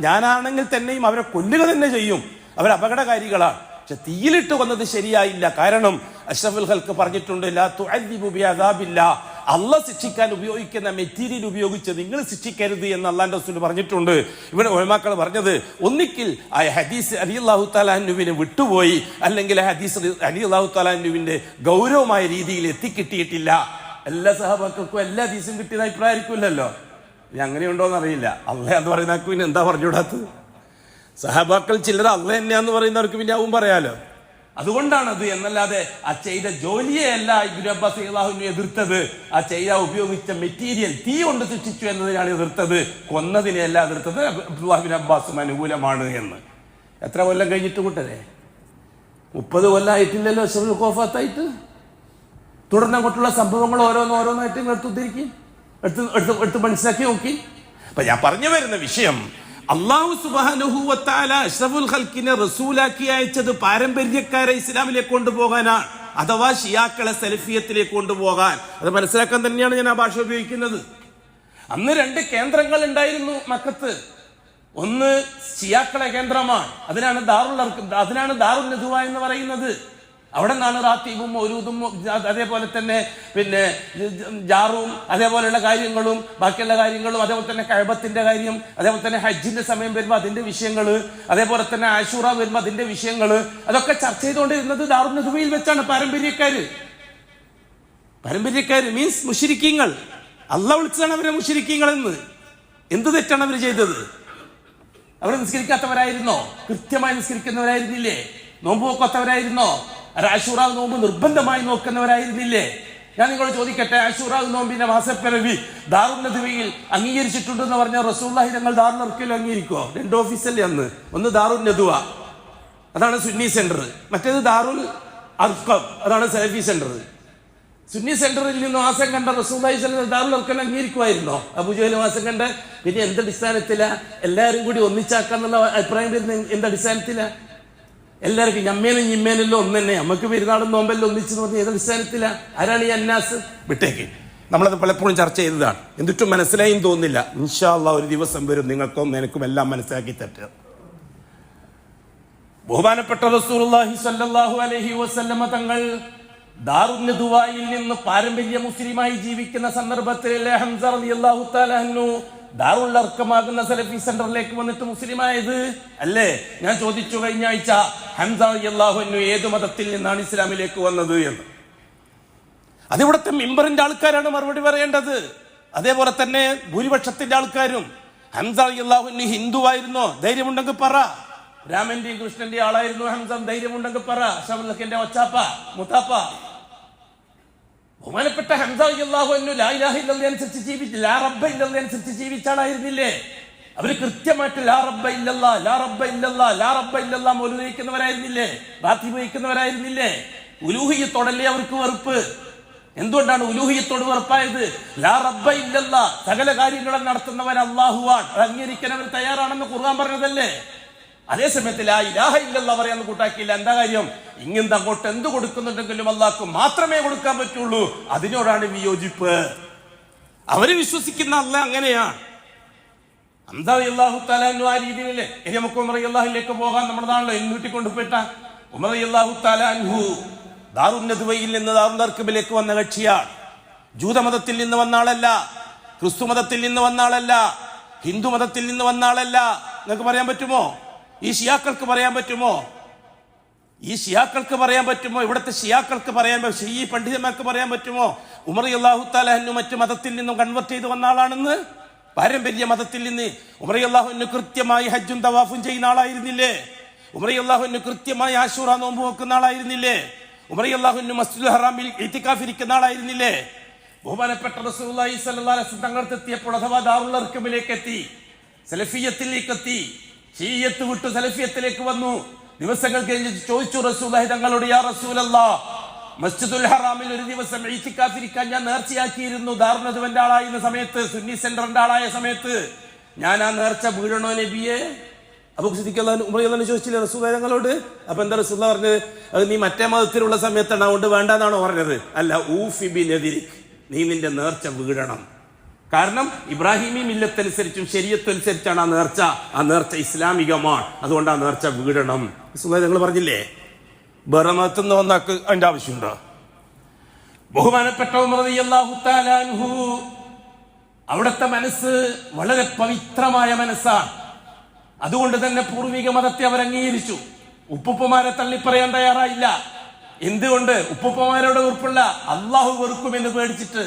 ഞാനാണെങ്കിൽ തന്നെയും അവരെ കൊല്ലുക തന്നെ ചെയ്യും, അവർ അപകടകാരികളാണ്, പക്ഷെ തീയിലിട്ട് കൊന്നത് ശരിയായില്ല. കാരണം അഷ്റഫുൽ ഖൽഖ് പറഞ്ഞിട്ടുണ്ട്, ലാ തുഅദ്ദിബു ബിഅദാബില്ലാഹ്, അള്ളാഹ് ശിക്ഷിക്കാൻ ഉപയോഗിക്കുന്ന മെറ്റീരിയൽ ഉപയോഗിച്ച് നിങ്ങൾ ശിക്ഷിക്കരുത് എന്ന് അള്ളാഹുവിന്റെ റസൂൽ പറഞ്ഞിട്ടുണ്ട്. ഇവിടെ ഉലമാക്കൾ പറഞ്ഞത്, ഒന്നിക്കിൽ ആ ഹദീസ് അലി അല്ലാഹു തആല അൻഹുവിനെ വിട്ടുപോയി, അല്ലെങ്കിൽ ഹദീസ് അലി അല്ലാഹു തആല അൻഹുവിന്റെ ഗൗരവമായ രീതിയിൽ എത്തിക്കിട്ടിയിട്ടില്ല. എല്ലാ സഹാബാക്കൾക്കും എല്ലാ ഹദീസും കിട്ടിയത് അഭിപ്രായമായിരിക്കില്ലല്ലോ. ഇനി അങ്ങനെയുണ്ടോന്ന് അറിയില്ല. അള്ളാഹ് എന്ന് പറയുന്നവർക്ക് പിന്നെ എന്താ പറഞ്ഞുകൂടാത്തത്? സഹാബാക്കൾ ചിലർ അള്ളാഹ് തന്നെയാന്ന് പറയുന്നവർക്ക് പിന്നെ ആവും പറയാലോ. അതുകൊണ്ടാണത് എന്നല്ലാതെ ആ ചെയ്ത ജോലിയെയല്ല ഇബ്നു അബ്ബാസ് റളിയല്ലാഹു അൻഹു എതിർത്തത്. ആ ചെയ്ത ഉപയോഗിച്ച മെറ്റീരിയൽ തീ കൊണ്ട് സൃഷ്ടിച്ചു എന്നതിനാണ് എതിർത്തത്, കൊന്നതിനെയല്ല എതിർത്തത്. അബ്ദുല്ലാഹ് ബിൻ അബ്ബാസും അനുകൂലമാണ് എന്ന്. എത്ര കൊല്ലം കഴിഞ്ഞിട്ട് കൂട്ടരെ? 30 കൊല്ലമായിട്ടില്ലല്ലോ അഷ്റഫുൽ ഖുഫാത്തായിട്ട്. തുടർന്ന് അങ്ങോട്ടുള്ള സംഭവങ്ങൾ ഓരോന്നായിട്ട് എടുത്ത് മനസ്സിലാക്കി നോക്കി. അപ്പൊ ഞാൻ പറഞ്ഞു വരുന്ന വിഷയം, അല്ലാഹു സുബ്ഹാനഹു വ തആല അഷ്റഫുൽ ഖൽഖിനെ റസൂലാക്കി അയച്ചത് പാരമ്പര്യക്കാരെ ഇസ്ലാമിലേക്ക് കൊണ്ടുപോകാനാണ്, അഥവാ ഷിയാക്കളെ സലഫിയത്തിലേക്ക് കൊണ്ടുപോകാൻ. അത് മനസ്സിലാക്കാൻ തന്നെയാണ് ഞാൻ ആ ഭാഷ ഉപയോഗിക്കുന്നത്. അന്ന് 2 കേന്ദ്രങ്ങൾ ഉണ്ടായിരുന്നു മക്കത്ത്. ഒന്ന് ഷിയാക്കളെ കേന്ദ്രമാണ്, അതിനാണ് ദാറുൽ നദുവ എന്ന് പറയുന്നത്. അവിടെ നിന്നാണ് റാത്തീബും മൗലൂദും അതേപോലെ തന്നെ പിന്നെ ജാറും അതേപോലെയുള്ള കാര്യങ്ങളും ബാക്കിയുള്ള കാര്യങ്ങളും, അതേപോലെ തന്നെ കഅബത്തിന്റെ കാര്യം, അതേപോലെ തന്നെ ഹജ്ജിന്റെ സമയം വരുമ്പോൾ അതിന്റെ വിഷയങ്ങൾ, അതേപോലെ തന്നെ ആശൂറ വരുമ്പോൾ അതിന്റെ വിഷയങ്ങൾ, അതൊക്കെ ചർച്ച ചെയ്തുകൊണ്ടിരുന്നത് ദാറുൽ നദുവയിൽ വെച്ചാണ്. പാരമ്പര്യക്കാര് മീൻസ് മുശ്രിക്കീങ്ങൾ. അള്ളാഹ് വിളിച്ചതാണ് അവരെ മുശ്രിക്കീങ്ങൾ എന്ന്. എന്ത് തെറ്റാണ് അവർ ചെയ്തത്? അവർ നിസ്കരിക്കാത്തവരായിരുന്നോ? കൃത്യമായി നിസ്കരിക്കുന്നവരായിരുന്നില്ലേ? നോമ്പ് നോക്കാത്തവരായിരുന്നോ? ആശൂറ നോമ്പ് നിർബന്ധമായി നോക്കുന്നവരായിരുന്നില്ലേ? ഞാൻ നിങ്ങളോട് ചോദിക്കട്ടെ, ആശൂറ നോമ്പിന്റെ മാസപ്പിറവി ദാറുൽ നദുവയിൽ അംഗീകരിച്ചിട്ടുണ്ടെന്ന് പറഞ്ഞാൽ റസൂലുള്ളാഹി ഞങ്ങൾ ദാറുൽ അർക്കയിൽ അംഗീകരിക്കോ? 2 ഓഫീസല്ലേ അന്ന്. ഒന്ന് ദാറുൽ നദുവ, അതാണ് സുന്നി സെന്റർ, മറ്റേത് ദാറുൽ അർക്കം, അതാണ് സലഫി സെന്റർ. സുന്നി സെന്ററിൽ നിന്ന് മാസം കണ്ട റസൂലുള്ളാഹി സ്വല്ലല്ലാഹു അലൈഹി വസല്ലം ദാറുൽ അർക്കൽ അംഗീകരിക്കുമായിരുന്നോ? അബൂജഹൽ മാസം കണ്ട പിന്നെ എന്തടിസ്ഥാനത്തിലാ എല്ലാവരും കൂടി ഒന്നിച്ചാക്കാന്നുള്ള അഭിപ്രായം വരുന്ന എന്തടിസ്ഥാനത്തിലാ? എല്ലാവർക്കും ഞമ്മേനും ഞിമ്മേനല്ലോ ഒന്ന് തന്നെ, നമുക്ക് പെരുന്നാളും നോമ്പെല്ലാം ഒന്നിച്ചെന്ന് പറഞ്ഞ ഏത് അടിസ്ഥാനത്തിലാ? ആരാണ് ഈ അന്നാസ്? വിട്ടേക്ക്, നമ്മളത് പലപ്പോഴും ചർച്ച ചെയ്തതാണ്, എന്നിട്ടും മനസ്സിലായും തോന്നുന്നില്ല. ഇൻഷാ അല്ലാഹ് ഒരു ദിവസം വരും നിങ്ങൾക്കും എനിക്കും എല്ലാം മനസ്സിലാക്കി തട്ടുക. ബഹുമാനപ്പെട്ട റസൂലുള്ളാഹി സ്വല്ലല്ലാഹു അലൈഹി വസല്ലമ തങ്ങൾ ദാറുൽ നദുവയിൽ നിന്ന് പാരമ്പര്യ മുസ്ലിമായി ജീവിക്കുന്ന സന്ദർഭത്തിൽ ഹംസ റളിയല്ലാഹു തആല അൻഹു ദാറുൽ അർക്കമാകുന്ന സലഫി സെന്ററിലേക്ക് വന്നിട്ട് മുസ്ലിമായത് അല്ലേ? ഞാൻ ചോദിച്ചു കഴിഞ്ഞ ആഴ്ച, ഹംസ റളിയല്ലാഹു അൻഹു ഏത് മതത്തിൽ നിന്നാണ് ഇസ്ലാമിലേക്ക് വന്നത് എന്ന്. അതിവിടുത്തെ മിമ്പറിന്റെ ആൾക്കാരാണ് മറുപടി പറയേണ്ടത്. അതേപോലെ തന്നെ ഭൂരിപക്ഷത്തിന്റെ ആൾക്കാരും. ഹംസ റളിയല്ലാഹു അൻഹു ഹിന്ദുവായിരുന്നോ? ധൈര്യമുണ്ടെങ്കിൽ പറ. രാമന്റെയും കൃഷ്ണന്റെയും ആളായിരുന്നു ഹംസ, ധൈര്യമുണ്ടെങ്കിൽ പറ. ഷബലക്കിന്റെ ഒച്ചാപ്പ മുത്താപ്പ. ബഹുമാനപ്പെട്ട ഹംസ റളിയല്ലാഹു അൻഹു ലാ ഇലാഹ ഇല്ലല്ലാഹ് അനുസരിച്ച് ജീവിച്ച, ലാ റബ്ബ ഇല്ലല്ലാഹ് അനുസരിച്ച് ജീവിച്ചാളായിരുന്നില്ലേ? അവര് കൃത്യമായിട്ട് ലാ റബ്ബ ഇല്ലല്ലാഹ്, ലാ റബ്ബ ഇല്ലല്ലാഹ്, ലാ റബ്ബ ഇല്ലല്ലാഹ് മൗലൂദ് വഹിക്കുന്നവരായിരുന്നില്ലേ? റാത്തീബ് വഹിക്കുന്നവരായിരുന്നില്ലേ? ഉലൂഹിയ്യത്തോടല്ലേ അവർക്ക് വെറുപ്പ്? എന്തുകൊണ്ടാണ് ഉലൂഹിയ്യത്തോട് വെറുപ്പായത്? ലാ റബ്ബ ഇല്ലല്ലാഹ്, സകല കാര്യങ്ങളും നടത്തുന്നവൻ അല്ലാഹുവാണ്, അത് അംഗീകരിക്കാൻ അവർ തയ്യാറാണെന്ന് ഖുർആൻ പറഞ്ഞതല്ലേ? അതേസമയത്ത് ലാ ഇലാഹ ഇല്ലല്ലാഹ് പറയാന്ന് കൂട്ടാക്കിയില്ല. എന്താ കാര്യം? ഇങ്ങനത്തെ അങ്ങോട്ട് എന്ത് കൊടുക്കുന്നുണ്ടെങ്കിലും അള്ളാഹ്ക്ക് മാത്രമേ കൊടുക്കാൻ പറ്റുള്ളൂ. അതിനോടാണ് വിയോജിപ്പ്. അവര് വിശ്വസിക്കുന്ന അല്ലാഹ് അങ്ങനെയാണ്. ഹംസ റളിയല്ലാഹു തആല അൻഹു ആ രീതിയിലല്ലേ. ഇനി നമുക്ക് ഉമർ റളിയല്ലാഹുവിലേക്ക് പോകാൻ. നമ്മുടെ നാട്ടിലോ എണ്ണൂറ്റി കൊണ്ടുപോയിട്ട ഉമർ റളിയല്ലാഹു തആല അൻഹു ദാറുൻ നദ്വയിൽ നിന്ന് ദാറുൽ അർഖമിലേക്ക് വന്ന കക്ഷിയാണ്. ജൂതമതത്തിൽ നിന്ന് വന്ന ആളല്ല, ക്രിസ്തു മതത്തിൽ നിന്ന് വന്ന ആളല്ല, ഹിന്ദു മതത്തിൽ നിന്ന് വന്ന ആളല്ല. നിങ്ങൾക്ക് പറയാൻ പറ്റുമോ? ഈ ഷിയാക്കൾക്ക് പറയാൻ പറ്റുമോ? ഈ ഷിയാക്കൾക്ക് പറയാൻ പറ്റുമോ? ഇവിടുത്തെ ഷിയാക്കൾക്ക് പറയാൻ, ഷീ പണ്ഡിതന്മാർക്ക് പറയാൻ പറ്റുമോ ഉമർ റളിയല്ലാഹു തആല അൻഹു മറ്റു മതത്തിൽ നിന്നും കൺവെർട്ട് ചെയ്ത് വന്ന ആളാണെന്ന്? പാരമ്പര്യ മതത്തിൽ നിന്ന്. ഉമർ റളിയല്ലാഹു അൻഹു കൃത്യമായി ഹജ്ജും തവാഫും ചെയ്യുന്ന ആളായിരുന്നില്ലേ? ഉമർ റളിയല്ലാഹു അൻഹു കൃത്യമായി ആശൂറ നോമ്പ് വെക്കുന്ന ആളായിരുന്നില്ലേ? ഉമർ റളിയല്ലാഹു അൻഹു മസ്ജിദുൽ ഹറാമിൽ ഇത്തികാഫ് ഇരിക്കുന്ന ആളായിരുന്നില്ലേ? ബഹുമാനപ്പെട്ട റസൂലുള്ളാഹി സ്വല്ലല്ലാഹു അലൈഹി വസല്ലം തങ്ങളുടെ എത്തിയപ്പോൾ അഥവാ ദാറുൽ അർഖമിലേക്ക് എത്തി, സലഫിയത്തിലേക്ക് എത്തി, ഷീയത്ത് വിട്ടു സലഫിയത്തിലേക്ക് വന്നു. ദിവസങ്ങൾ കഴിഞ്ഞ് ചോദിച്ചു റസൂലുള്ളാഹി തങ്ങളോട്, യാ റസൂലല്ലാഹ്, മസ്ജിദുൽ ഹറാമിൽ ഒരു ദിവസം ഇത്തികാഫ് ഇരിക്കാൻ ഞാൻ നേർച്ചയാക്കിയിരുന്നു. ദാറുൽ നദ്വന്റെ ആളായിരുന്ന സമയത്ത്, സുന്നി സെന്ററിന്റെ ആളായ സമയത്ത് ഞാൻ ആ നേർച്ച വീഴണോ നബിയെ? അപ്പൊ ഉമർ ചോദിച്ചില്ലേ റസൂലുള്ളാഹി തങ്ങളോട്? അപ്പൊ എന്താ റസൂലുള്ളാഹി പറഞ്ഞത്? അത് നീ മറ്റേ മതത്തിലുള്ള സമയത്താണ്, അതുകൊണ്ട് വേണ്ടെന്നാണോ പറഞ്ഞത്? അല്ല, ഊഫി ബിനദിരിക്, നീ നിന്റെ നേർച്ച വീഴണം. കാരണം ഇബ്രാഹിമി മില്ലത്തനുസരിച്ചും ശരീഅത്തനുസരിച്ചാണ് ആ നേർച്ച ഇസ്ലാമികമാണ്, അതുകൊണ്ട് ആ നേർച്ച വീഴണം. നിങ്ങൾ പറഞ്ഞില്ലേ വേറെ മതത്തിൽ വന്നാക്ക് അതിന്റെ ആവശ്യമുണ്ടോ? ബഹുമാനപ്പെട്ട ഉമർ റളിയല്ലാഹു തആല അൻഹു അവിടുത്തെ മനസ്സ് വളരെ പവിത്രമായ മനസ്സാണ്. അതുകൊണ്ട് തന്നെ പൂർവിക മതത്തെ അവർ അംഗീകരിച്ചു. ഉപ്പുപ്പമാരെ തള്ളിപ്പറയാൻ തയ്യാറായില്ല. എന്തുകൊണ്ട്? ഉപ്പുപ്പമാരോട് വെറുപ്പുള്ള, അള്ളാഹു വെറുക്കുമെന്ന് പേടിച്ചിട്ട്.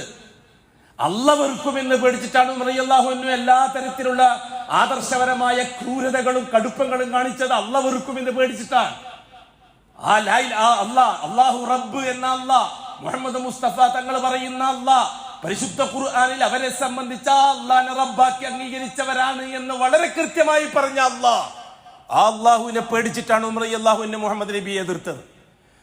അള്ളാഹ് വെറുക്കുമെന്ന് പേടിച്ചിട്ടാണ് ഉമർ റളിയല്ലാഹു അൻഹു എല്ലാ തരത്തിലുള്ള ആദർശപരമായ ക്രൂരതകളും കടുപ്പങ്ങളും കാണിച്ചത്. അള്ളാഹ് വെറുക്കുമെന്ന് പേടിച്ചിട്ടാണ്. അള്ളാഹു റബ്ബ് എന്ന അള്ളാഹ്, മുഹമ്മദ് മുസ്തഫ തങ്ങൾ പറയുന്ന അള്ളാഹ്, പരിശുദ്ധ ഖുർആനിൽ അവരെ സംബന്ധിച്ച അള്ളാഹിനെ റബ്ബാക്കി അംഗീകരിച്ചവരാണ് എന്ന് വളരെ കൃത്യമായി പറഞ്ഞ അള്ളാഹ്, ആ അള്ളാഹുവിനെ പേടിച്ചിട്ടാണ് ഉമർ റളിയല്ലാഹു അൻഹു മുഹമ്മദ് നബിയെ എതിർത്തത്.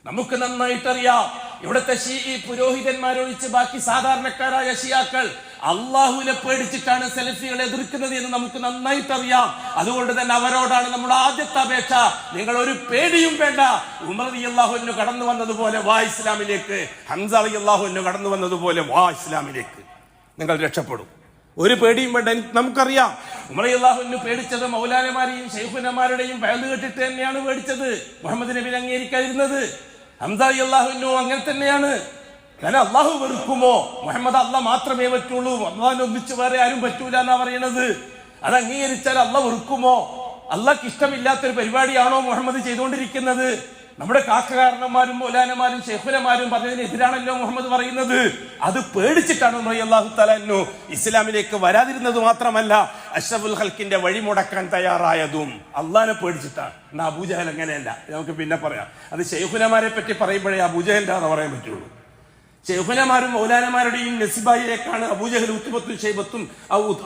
നമുക്ക് നന്നായിട്ടറിയാം, ഇവിടുത്തെ ഷീഈ പുരോഹിതന്മാരൊഴിച്ച് ബാക്കി സാധാരണക്കാരായ ഷിയാക്കൾ അള്ളാഹുവിനെ പേടിച്ചിട്ടാണ് സലഫികളെ എതിർക്കുന്നത് എന്ന് നമുക്ക് നന്നായിട്ടറിയാം. അതുകൊണ്ട് തന്നെ അവരോടാണ് നമ്മുടെ ആദ്യത്തെ അപേക്ഷ, നിങ്ങൾ ഒരു പേടിയും വേണ്ട. ഉമർ റളിയല്ലാഹു അൻഹു കടന്നു വന്നതുപോലെ വാ ഇസ്ലാമിലേക്ക്, ഹംസ റളിയല്ലാഹു അൻഹു കടന്നു വന്നതുപോലെ വാ ഇസ്ലാമിലേക്ക്, നിങ്ങൾ രക്ഷപ്പെടും. ഒരു പേടിയും വേണ്ട. നമുക്കറിയാം ഉമർ റളിയല്ലാഹു അൻഹു പേടിച്ചത് മൗലാനമാരെയും ശൈഖുനമാരുടെയും വയല് കേട്ടിട്ട് തന്നെയാണ് പേടിച്ചത്, മുഹമ്മദ് നബിയെ അംഗീകരിക്കാതിരുന്നത്. ഹംസ റളിയല്ലാഹു അൻഹു അങ്ങനെ തന്നെയാണ്. കാരണം അള്ളാഹു വെറുക്കുമോ? മുഹമ്മദ് അള്ളാഹ് മാത്രമേ പറ്റുള്ളൂ, അള്ളാഹിനെ ഒന്നിച്ച് വേറെ ആരും പറ്റൂല എന്നാ പറയണത്. അത് അംഗീകരിച്ചാൽ അള്ളാഹ് വെറുക്കുമോ? അള്ളാഹ്ക്ക് ഇഷ്ടമില്ലാത്തൊരു പരിപാടിയാണോ മുഹമ്മദ് ചെയ്തുകൊണ്ടിരിക്കുന്നത്? നമ്മുടെ കാക്കകാരണന്മാരും മൗലാനമാരും ശൈഖുനമാരും പറഞ്ഞതിനെതിരാണല്ലോ മുഹമ്മദ് പറയുന്നത്. അത് പേടിച്ചിട്ടാണ് ഉമർ റളിയല്ലാഹു തആല അൻഹു ഇസ്ലാമിലേക്ക് വരാതിരുന്നത് മാത്രമല്ല, അഷ്റഫുൽ ഖൽക്കിന്റെ വഴി മുടക്കാൻ തയ്യാറായതും അള്ളാഹിനെ പേടിച്ചിട്ടാണ്. എന്നാ അബൂജഹൽ അങ്ങനെയല്ല, നമുക്ക് പിന്നെ പറയാം. അത് ശൈഖുനമാരെ പറ്റി പറയുമ്പോഴേ അബൂജഹലിന്റെ എന്ന് പറയാൻ പറ്റുള്ളൂ. ശൈഖുനമാരും മൗലാനമാരുടെയും നസിബായിലേക്കാണ് അബൂജഹൽ ഉത്ബത്തും ഷൈബത്തും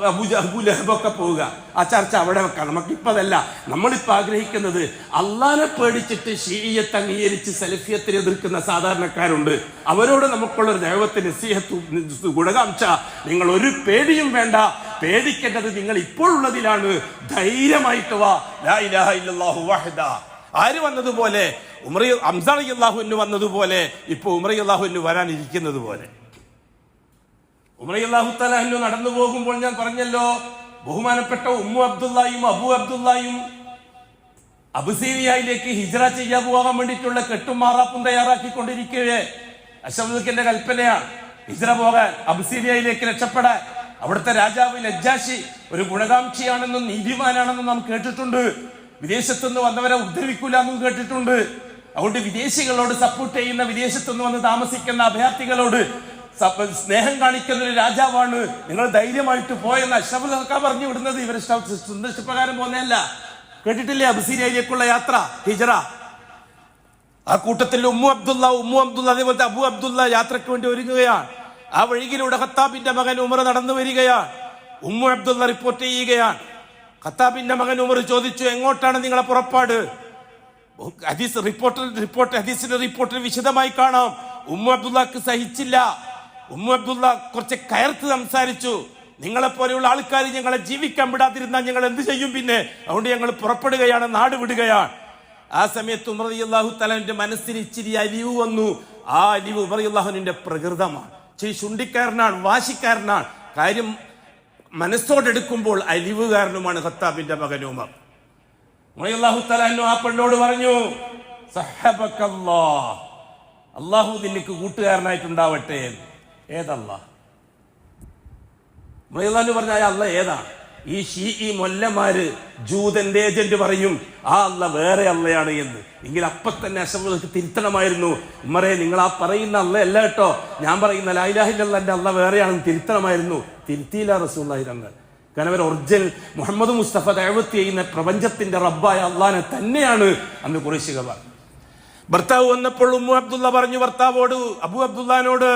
അബൂലഹബൊക്കെ പോവുക. ആ ചർച്ച അവിടെ വെക്കാം. നമുക്കിപ്പതല്ല. നമ്മളിപ്പോ ആഗ്രഹിക്കുന്നത്, അള്ളാനെ പേടിച്ചിട്ട് ഷീഇയ്യത്ത് അംഗീകരിച്ച് സലഫിയത്തിനെ എതിർക്കുന്ന സാധാരണക്കാരുണ്ട്. അവരോട് നമുക്കുള്ളൊരു ദൈവത്തിന് നസീഹത്ത് ഗുണകാംക്ഷ, നിങ്ങൾ ഒരു പേടിയും വേണ്ട. പേടിക്കേണ്ടത് നിങ്ങൾ ഇപ്പോഴുള്ളതിലാണ്. ധൈര്യമായിട്ട് വാ, ലാ ഇലാഹ ഇല്ലല്ലാഹു വഹ്ദ. ആര് വന്നതുപോലെ, ഹംസ റളിയല്ലാഹു അൻഹു വന്നതുപോലെ, ഇപ്പൊ ഉമർ റളിയല്ലാഹു അൻഹു വരാനിരിക്കുന്നത് പോലെ. ഉമർ റളിയല്ലാഹു തആല അൻഹു നടന്നു പോകുമ്പോൾ ഞാൻ പറഞ്ഞല്ലോ, ബഹുമാനപ്പെട്ട ഉമ്മു അബ്ദുള്ളയും അബൂ അബ്ദുള്ളയും അബുസീനിയയിലേക്ക് ഹിജ്റ ചെയ്യാൻ പോകാൻ വേണ്ടിയിട്ടുള്ള കെട്ടും മാറാപ്പും തയ്യാറാക്കിക്കൊണ്ടിരിക്കുകയെ അഷ്റഫുൽ കൽപ്പനയാണ് ഹിജ്റ പോകാൻ, അബുസീനിയയിലേക്ക് രക്ഷപ്പെടാൻ. അവിടുത്തെ രാജാവ് നജ്ജാശി ഒരു ഗുണകാംക്ഷിയാണെന്നും നീതിമാനാണെന്നും നാം കേട്ടിട്ടുണ്ട്. വിദേശത്തുനിന്ന് വന്നവരെ ഉപദ്രവിക്കൂല എന്നും കേട്ടിട്ടുണ്ട്. അതുകൊണ്ട് വിദേശികളോട് സപ്പോർട്ട് ചെയ്യുന്ന, വിദേശത്തുനിന്ന് വന്ന് താമസിക്കുന്ന അഭയാർത്ഥികളോട് സ്നേഹം കാണിക്കുന്ന ഒരു രാജാവാണ്. നിങ്ങൾ ധൈര്യമായിട്ട് പോയെന്ന് അഷ്റഫുൽ ഹഖ പറഞ്ഞു വിടുന്നത്. ഇവർ സന്ദർശപ്രകാരം പോകുന്നതല്ല. കേട്ടിട്ടില്ലേ അബുസീനിയയിലേക്കുള്ള യാത്ര, ഹിജ്റ? ആ കൂട്ടത്തിൽ ഉമ്മു അബ്ദുള്ള അതേപോലത്തെ അബൂ അബ്ദുള്ള യാത്രയ്ക്ക് വേണ്ടി ഒരുങ്ങുകയാണ്. ആ വഴിയിലൂടെ ഖത്താബിന്റെ മകൻ ഉമർ നടന്നു വരികയാണ്. ഉമ്മു അബ്ദുള്ള റിപ്പോർട്ട് ചെയ്യുകയാണ്. ഖത്താബിന്റെ മകൻ ഉമർ ചോദിച്ചു, എങ്ങോട്ടാണ് നിങ്ങളെ പുറപ്പാട്? ഹദീസിന്റെ റിപ്പോർട്ടിൽ വിശദമായി കാണാം. ഉമ്മു അബ്ദുള്ളക്ക് സഹിച്ചില്ല. ഉമ്മു അബ്ദുള്ള കുറച്ച് കയർത്ത് സംസാരിച്ചു. നിങ്ങളെ പോലെയുള്ള ആൾക്കാർ ഞങ്ങളെ ജീവിക്കാൻ വിടാതിരുന്നാൽ ഞങ്ങൾ എന്ത് ചെയ്യും? പിന്നെ അതുകൊണ്ട് ഞങ്ങൾ പുറപ്പെടുകയാണ്, നാട് വിടുകയാണ്. ആ സമയത്ത് ഉമർ റളിയല്ലാഹു തആലയുടെ മനസ്സിന് ഇച്ചിരി അലിവ് വന്നു. ആ അലിവ് ഉമർ റളിയല്ലാഹുവിന്റെ പ്രകൃതമാണ്. ഇച്ചിരി ശുണ്ടിക്കാരനാണ്, വാശിക്കാരനാണ്. കാര്യം മനസ്സോടെടുക്കുമ്പോൾ അലിവ് കാരണമാണ് ഖത്താബിന്റെ മകൻ ഉമർ. റളിയല്ലാഹു തആല അൻഹു ആ പെണ്ണോട് പറഞ്ഞു, സഹബക്കല്ലാഹ്, അല്ലാഹു നിനക്ക് കൂട്ടുകാരനായിട്ടുണ്ടാവട്ടെ. ഏതല്ലാഹ്? റളിയല്ലാഹു അൻഹു പറഞ്ഞ അല്ലാഹ് ഏതാണ്? ഈ മൊല്ലമാര് ജൂതന്റെ ഏജന്റ് പറയും ആ അല്ല വേറെ അല്ലയാണ് എന്ന്. എങ്കിൽ അപ്പൊ തന്നെ അശബുക്ക് തിരുത്തണമായിരുന്നു. ഉമ്മറെ, നിങ്ങൾ ആ പറയുന്ന അല്ല അല്ല കേട്ടോ, ഞാൻ പറയുന്ന ലാ ഇലാഹ ഇല്ലല്ലാഹ് അല്ല വേറെയാണെന്ന് തിരുത്തണമായിരുന്നു. തിരുത്തിയില്ല റസൂലുള്ളാഹി തങ്ങൾ. കാരണം അവർ ഒറിജിനൽ മുഹമ്മദ് മുസ്തഫ ദഅവത്ത് ചെയ്യുന്ന പ്രപഞ്ചത്തിന്റെ റബ്ബായ അള്ളാനെ തന്നെയാണ് അന്ന് ഖുറൈശികൾ പറഞ്ഞു. ഭർത്താവ് വന്നപ്പോൾ ഉമ്മു അബ്ദുള്ള പറഞ്ഞു ഭർത്താവോട്, അബു അബ്ദുല്ലാനോട്,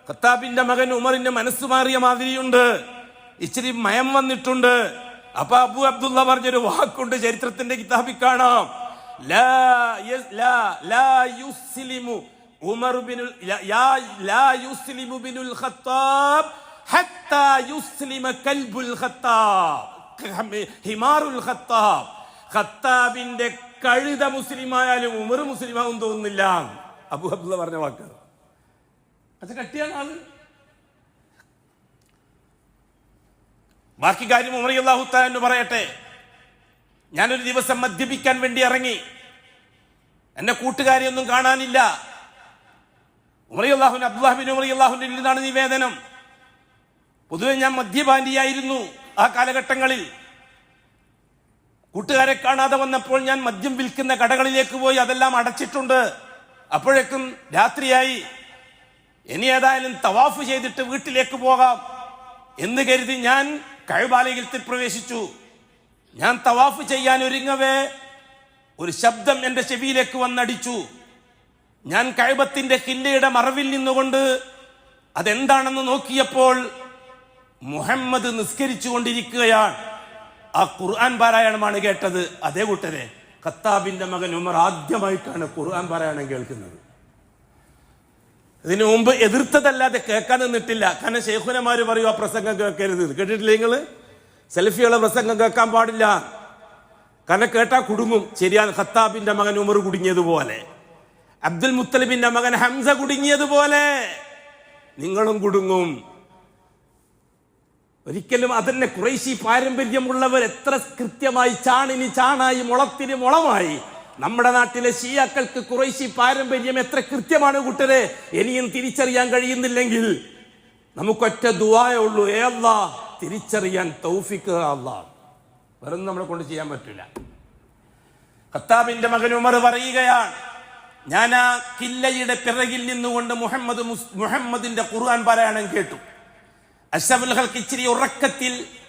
ഖത്താബിന്റെ മകൻ ഉമറിന്റെ മനസ്സ് മാറിയ മാതിരിയുണ്ട്, ഇച്ചിരി മയം വന്നിട്ടുണ്ട്. അപ്പൊ അബു അബ്ദുള്ള പറഞ്ഞൊരു വാക്കുണ്ട്, ചരിത്രത്തിന്റെ കിതാബിൽ കാണാം, ഖത്താബിന്റെ കഴുത മുസ്ലിമായാലും ഉമർ മുസ്ലിമാവും തോന്നുന്നില്ല. അബു അബ്ദുള്ള പറഞ്ഞ വാക്ക് അത് കട്ടിയാണ് ആള്. ബാക്കി കാര്യം ഉമർ റളിയല്ലാഹു തആല എന്ന് പറയട്ടെ. ഞാനൊരു ദിവസം മദ്യപിക്കാൻ വേണ്ടി ഇറങ്ങി. എന്നെ കൂട്ടുകാരെയൊന്നും കാണാനില്ല. ഉമർ റളിയല്ലാഹു അൻഹു, അബ്ദുല്ലാഹ് ബിൻ ഉമർ റളിയല്ലാഹു അൻഹു നിന്നാണ് നിവേദനം. പൊതുവെ ഞാൻ മദ്യപാനിയായിരുന്നു ആ കാലഘട്ടങ്ങളിൽ. കൂട്ടുകാരെ കാണാതെ വന്നപ്പോൾ ഞാൻ മദ്യം വിൽക്കുന്ന കടകളിലേക്ക് പോയി. അതെല്ലാം അടച്ചിട്ടുണ്ട്. അപ്പോഴേക്കും രാത്രിയായി. ഇനി ഏതായാലും തവാഫ് ചെയ്തിട്ട് വീട്ടിലേക്ക് പോകാം എന്ന് കരുതി ഞാൻ കഅബാലയത്തിൽ പ്രവേശിച്ചു. ഞാൻ തവാഫ് ചെയ്യാൻ ഒരുങ്ങവേ ഒരു ശബ്ദം എന്റെ ചെവിയിലേക്ക് വന്നടിച്ചു. ഞാൻ കഅബത്തിന്റെ ഖില്ലയുടെ മറവിൽ നിന്നുകൊണ്ട് അതെന്താണെന്ന് നോക്കിയപ്പോൾ മുഹമ്മദ് നിസ്കരിച്ചു കൊണ്ടിരിക്കുകയാണ്. ആ ഖുർആൻ പാരായണമാണ് കേട്ടത്. അതേ കൂട്ടരെ, ഖത്താബിന്റെ മകൻ ഉമർ ആദ്യമായിട്ടാണ് ഖുർആൻ പാരായണം കേൾക്കുന്നത്. ഇതിനു മുമ്പ് എതിർത്തതല്ലാതെ കേൾക്കാൻ നിന്നിട്ടില്ല. കാരണം ശൈഖുനമാര് പറയും ആ പ്രസംഗം കേൾക്കരുത്. കേട്ടിട്ടില്ല നിങ്ങള്? സെൽഫിയുള്ള പ്രസംഗം കേൾക്കാൻ പാടില്ല, കാരണം കേട്ടാ കുടുങ്ങും. ശരിയാണ്, ഖത്താബിന്റെ മകൻ ഉമർ കുടുങ്ങിയതുപോലെ, അബ്ദുൽ മുത്തലിബിന്റെ മകൻ ഹംസ കുടുങ്ങിയതുപോലെ നിങ്ങളും കുടുങ്ങും. ഒരിക്കലും അതന്നെ ഖുറൈശി പാരമ്പര്യമുള്ളവർ എത്ര കൃത്യമായി ചാണിന് ചാണായി മുളത്തിന് മുളമായി. നമ്മുടെ നാട്ടിലെ ഷിയാക്കൾക്ക് ഖുറൈശി പാരമ്പര്യം എത്ര കൃത്യമാണ് കൂട്ടരെ. ഇനിയും തിരിച്ചറിയാൻ കഴിയുന്നില്ലെങ്കിൽ നമുക്കൊറ്റ ദുആയേ ഉള്ളൂ, ഏ അല്ലാഹ് തിരിച്ചറിയാൻ തൗഫീഖ് അല്ലാഹ്. വേറൊന്നും നമ്മളെ കൊണ്ട് ചെയ്യാൻ പറ്റില്ല. ഖത്താബിന്റെ മകൻ ഉമർ പറയുകയാണ്, ഞാൻ ആ കില്ലയുടെ പിറകിൽ നിന്നുകൊണ്ട് മുഹമ്മദിന്റെ ഖുർആൻ പാരായണം കേട്ടു. അഷ്റഫുൽ ഖൽഖ് ഇച്ചിരി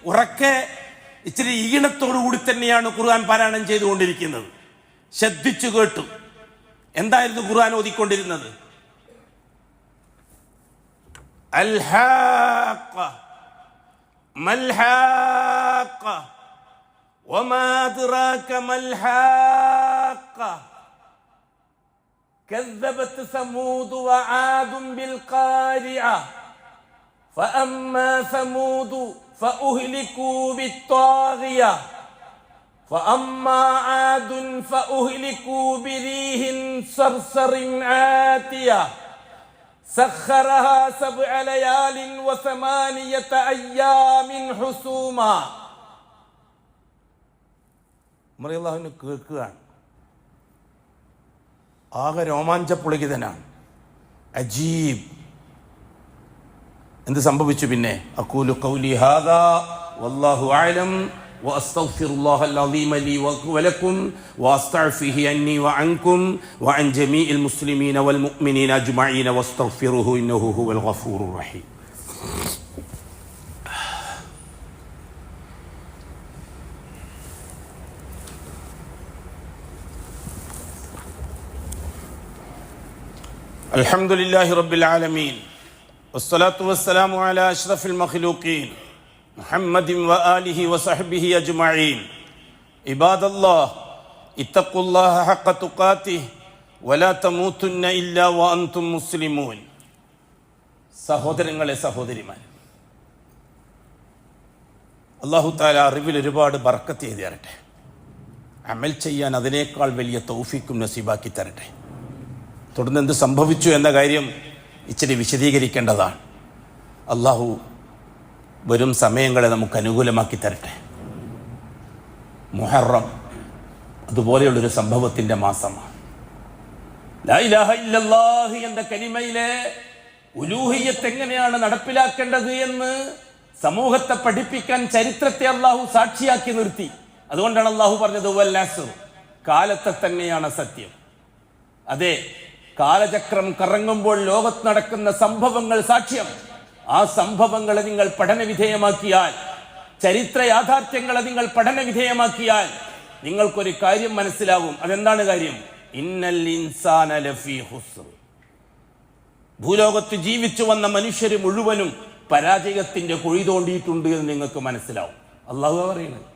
ഉറക്കെ ഇച്ചിരി ഈണത്തോടു കൂടി തന്നെയാണ് ഖുർആൻ പാരായണം ചെയ്തുകൊണ്ടിരിക്കുന്നത്. ശ്രദ്ധിച്ചു കേട്ടു. എന്തായിരുന്നു ഖുർആൻ ഓതിക്കൊണ്ടിരുന്നത്? അൽഹാഖ മൽഹാഖ വമാ അദ്റാക മൽഹാഖ കദ്ദബത് സമൂദ് വആദ് ബിൽഖാരിഅ فأما ثمود فأهلكوا بالطاغية فأما عاد فأهلكوا بريح صرصر عاتية سخرها 7 ليال و8 أيام حسوما. മറിയല്ലാഹുവിനെ കേൾക്കുകയാണ്. ആകെ രോമാഞ്ചപുളകിതനാണ്. അജീബ്. എന്ത് സംഭവിച്ചു പിന്നെ? അഖൂലു ഖൗലി ഹാദാ വല്ലാഹു അഅലം വഅസ്തഗ്ഫിറുല്ലാഹൽ അളീമ ലീ വലക്കും വഅസ്തഗ്ഫിഹി അന്നി വഅൻകും വഅൻ ജമീഇൽ മുസ്ലിമീന വൽ മുഅ്മിനീന അജ്മഈന വസ്തഗ്ഫിറുഹു ഇന്നഹു ഹുവൽ ഗഫൂറുർ റഹീം. അൽഹംദുലില്ലാഹി റബ്ബിൽ ആലമീൻ വസ്സലാത്തു വസ്സലാമു അലാ അഷ്റഫിൽ മഖ്ലൂഖീൻ മുഹമ്മദിൻ വആലിഹി വസഹ്ബിഹി അജ്മഈൻ. ഇബാദല്ലാഹ് ഇത്തഖുല്ലാഹ ഹഖ്ക തുഖാതിഹി വലാ തമൂതുന്ന ഇല്ലാ വഅൻതും മുസ്ലിമൂൻ. സഹോദരങ്ങളെ, സഹോദരിമാരെ, അല്ലാഹു തആല അറിവിൽ ഒരുപാട് ബർക്കത്ത് ചെയ്തു തരട്ടെ. അമൽ ചെയ്യാൻ അതിനേക്കാൾ വലിയ തൗഫീഖും നസീബാക്കി തരട്ടെ. തുടർന്ന് എന്ത് സംഭവിച്ചു എന്ന കാര്യം ഇച്ചിരി വിശദീകരിക്കേണ്ടതാണ്. അള്ളാഹു വരും സമയങ്ങളെ നമുക്ക് അനുകൂലമാക്കി തരട്ടെ. മുഹറം അതുപോലെയുള്ളൊരു സംഭവത്തിൻ്റെ മാസമാണ്. ലാ ഇലാഹ ഇല്ലല്ലാഹ് എന്ന കലിമയിലെ ഉലൂഹിയ്യത്ത് എങ്ങനെയാണ് നടപ്പിലാക്കേണ്ടത് എന്ന് സമൂഹത്തെ പഠിപ്പിക്കാൻ ചരിത്രത്തെ അള്ളാഹു സാക്ഷിയാക്കി നിർത്തി. അതുകൊണ്ടാണ് അള്ളാഹു പറഞ്ഞത് വൽ അസ്ർ, കാലത്തെ തന്നെയാണ് സത്യം. അതെ, കാലചക്രം കറങ്ങുമ്പോൾ ലോകത്ത് നടക്കുന്ന സംഭവങ്ങൾ സാക്ഷ്യം. ആ സംഭവങ്ങളെ നിങ്ങൾ പഠനവിധേയമാക്കിയാൽ, ചരിത്ര യാഥാർത്ഥ്യങ്ങളെ നിങ്ങൾ പഠനവിധേയമാക്കിയാൽ നിങ്ങൾക്കൊരു കാര്യം മനസ്സിലാവും. അതെന്താണ് കാര്യം? ഇന്നൽ ഇൻസാന ലഫീ ഖുസ്ർ. ഭൂലോകത്ത് ജീവിച്ചു വന്ന മനുഷ്യർ മുഴുവനും പരാജയത്തിന്റെ കുഴി തോണ്ടിയിട്ടുണ്ട് എന്ന് നിങ്ങൾക്ക് മനസ്സിലാവും. അള്ളാഹു പറയുന്നത്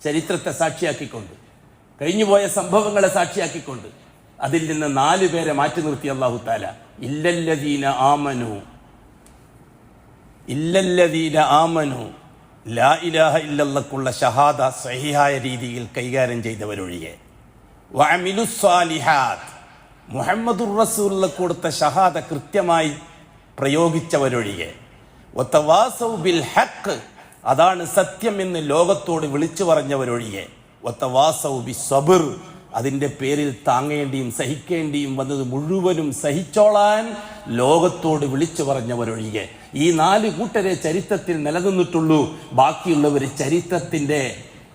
ചരിത്രത്തെ സാക്ഷിയാക്കിക്കൊണ്ട്, കഴിഞ്ഞുപോയ സംഭവങ്ങളെ സാക്ഷിയാക്കിക്കൊണ്ട് അതിൽ നിന്ന് 4 പേരെ മാറ്റി നിർത്തി അള്ളാഹു താല. ഇല്ലല്ലദീന ആമനു ലാ ഇലാഹ ഇല്ലല്ലാഹുള്ള ഷഹാദ സഹിഹായ രീതിയിൽ കൈകാര്യം ചെയ്തവരൊഴികെ, വഅമിലുസ്സാലിഹാത്ത് മുഹമ്മദുർ റസൂലുള്ളാഹി കൊടുത്ത ഷഹാദ കൃത്യമായി പ്രയോഗിച്ചവരൊഴികെ, വതവാസൗ ബിൽ ഹഖ് അതാണ് സത്യം എന്ന് ലോകത്തോട് വിളിച്ചു പറഞ്ഞവരൊഴികെ, വതവാസൗ ബിസ്സബ്ർ അതിൻ്റെ പേരിൽ താങ്ങേണ്ടിയും സഹിക്കേണ്ടിയും വന്നത് മുഴുവനും സഹിച്ചോളാൻ ലോകത്തോട് വിളിച്ചു പറഞ്ഞവരൊഴികെ ഈ 4 കൂട്ടരെ ചരിത്രത്തിൽ നിലനിന്നിട്ടുള്ളൂ. ബാക്കിയുള്ളവർ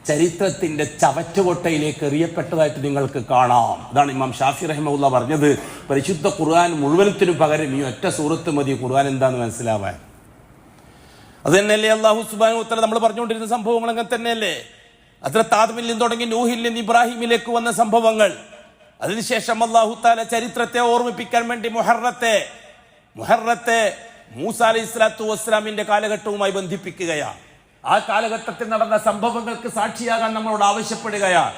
ചരിത്രത്തിന്റെ ചവറ്റുകൊട്ടയിലേക്ക് എറിയപ്പെട്ടതായിട്ട് നിങ്ങൾക്ക് കാണാം. അതാണ് ഇമാം ഷാഫി റഹിമഹുല്ലാ പറഞ്ഞത്, പരിശുദ്ധ ഖുർആൻ മുഴുവനത്തിനും പകരം ഈ ഒറ്റ സൂറത്ത് മതി ഖുർആൻ എന്താന്ന് മനസ്സിലാവാൻ. അത് തന്നെയല്ലേ അല്ലാഹു സുബ്ഹാനഹു വ തആല നമ്മൾ പറഞ്ഞുകൊണ്ടിരുന്ന സംഭവങ്ങൾ അങ്ങനെ തന്നെയല്ലേ. ഹദ്റത്ത് ആദമിൽ നിന്ന് തുടങ്ങി നൂഹിൽ നിന്ന് ഇബ്രാഹിമിലേക്ക് വന്ന സംഭവങ്ങൾ. അതിനുശേഷം അല്ലാഹു തആല ചരിത്രത്തെ ഓർമ്മിപ്പിക്കാൻ വേണ്ടി മുഹറത്തെ മൂസ അലൈഹിസ്സലാത്തു വസ്സലാമിന്റെ കാലഘട്ടവുമായി ബന്ധിപ്പിക്കുകയാണ്. ആ കാലഘട്ടത്തിൽ നടന്ന സംഭവങ്ങൾക്ക് സാക്ഷിയാകാൻ നമ്മളോട് ആവശ്യപ്പെടുകയാണ്.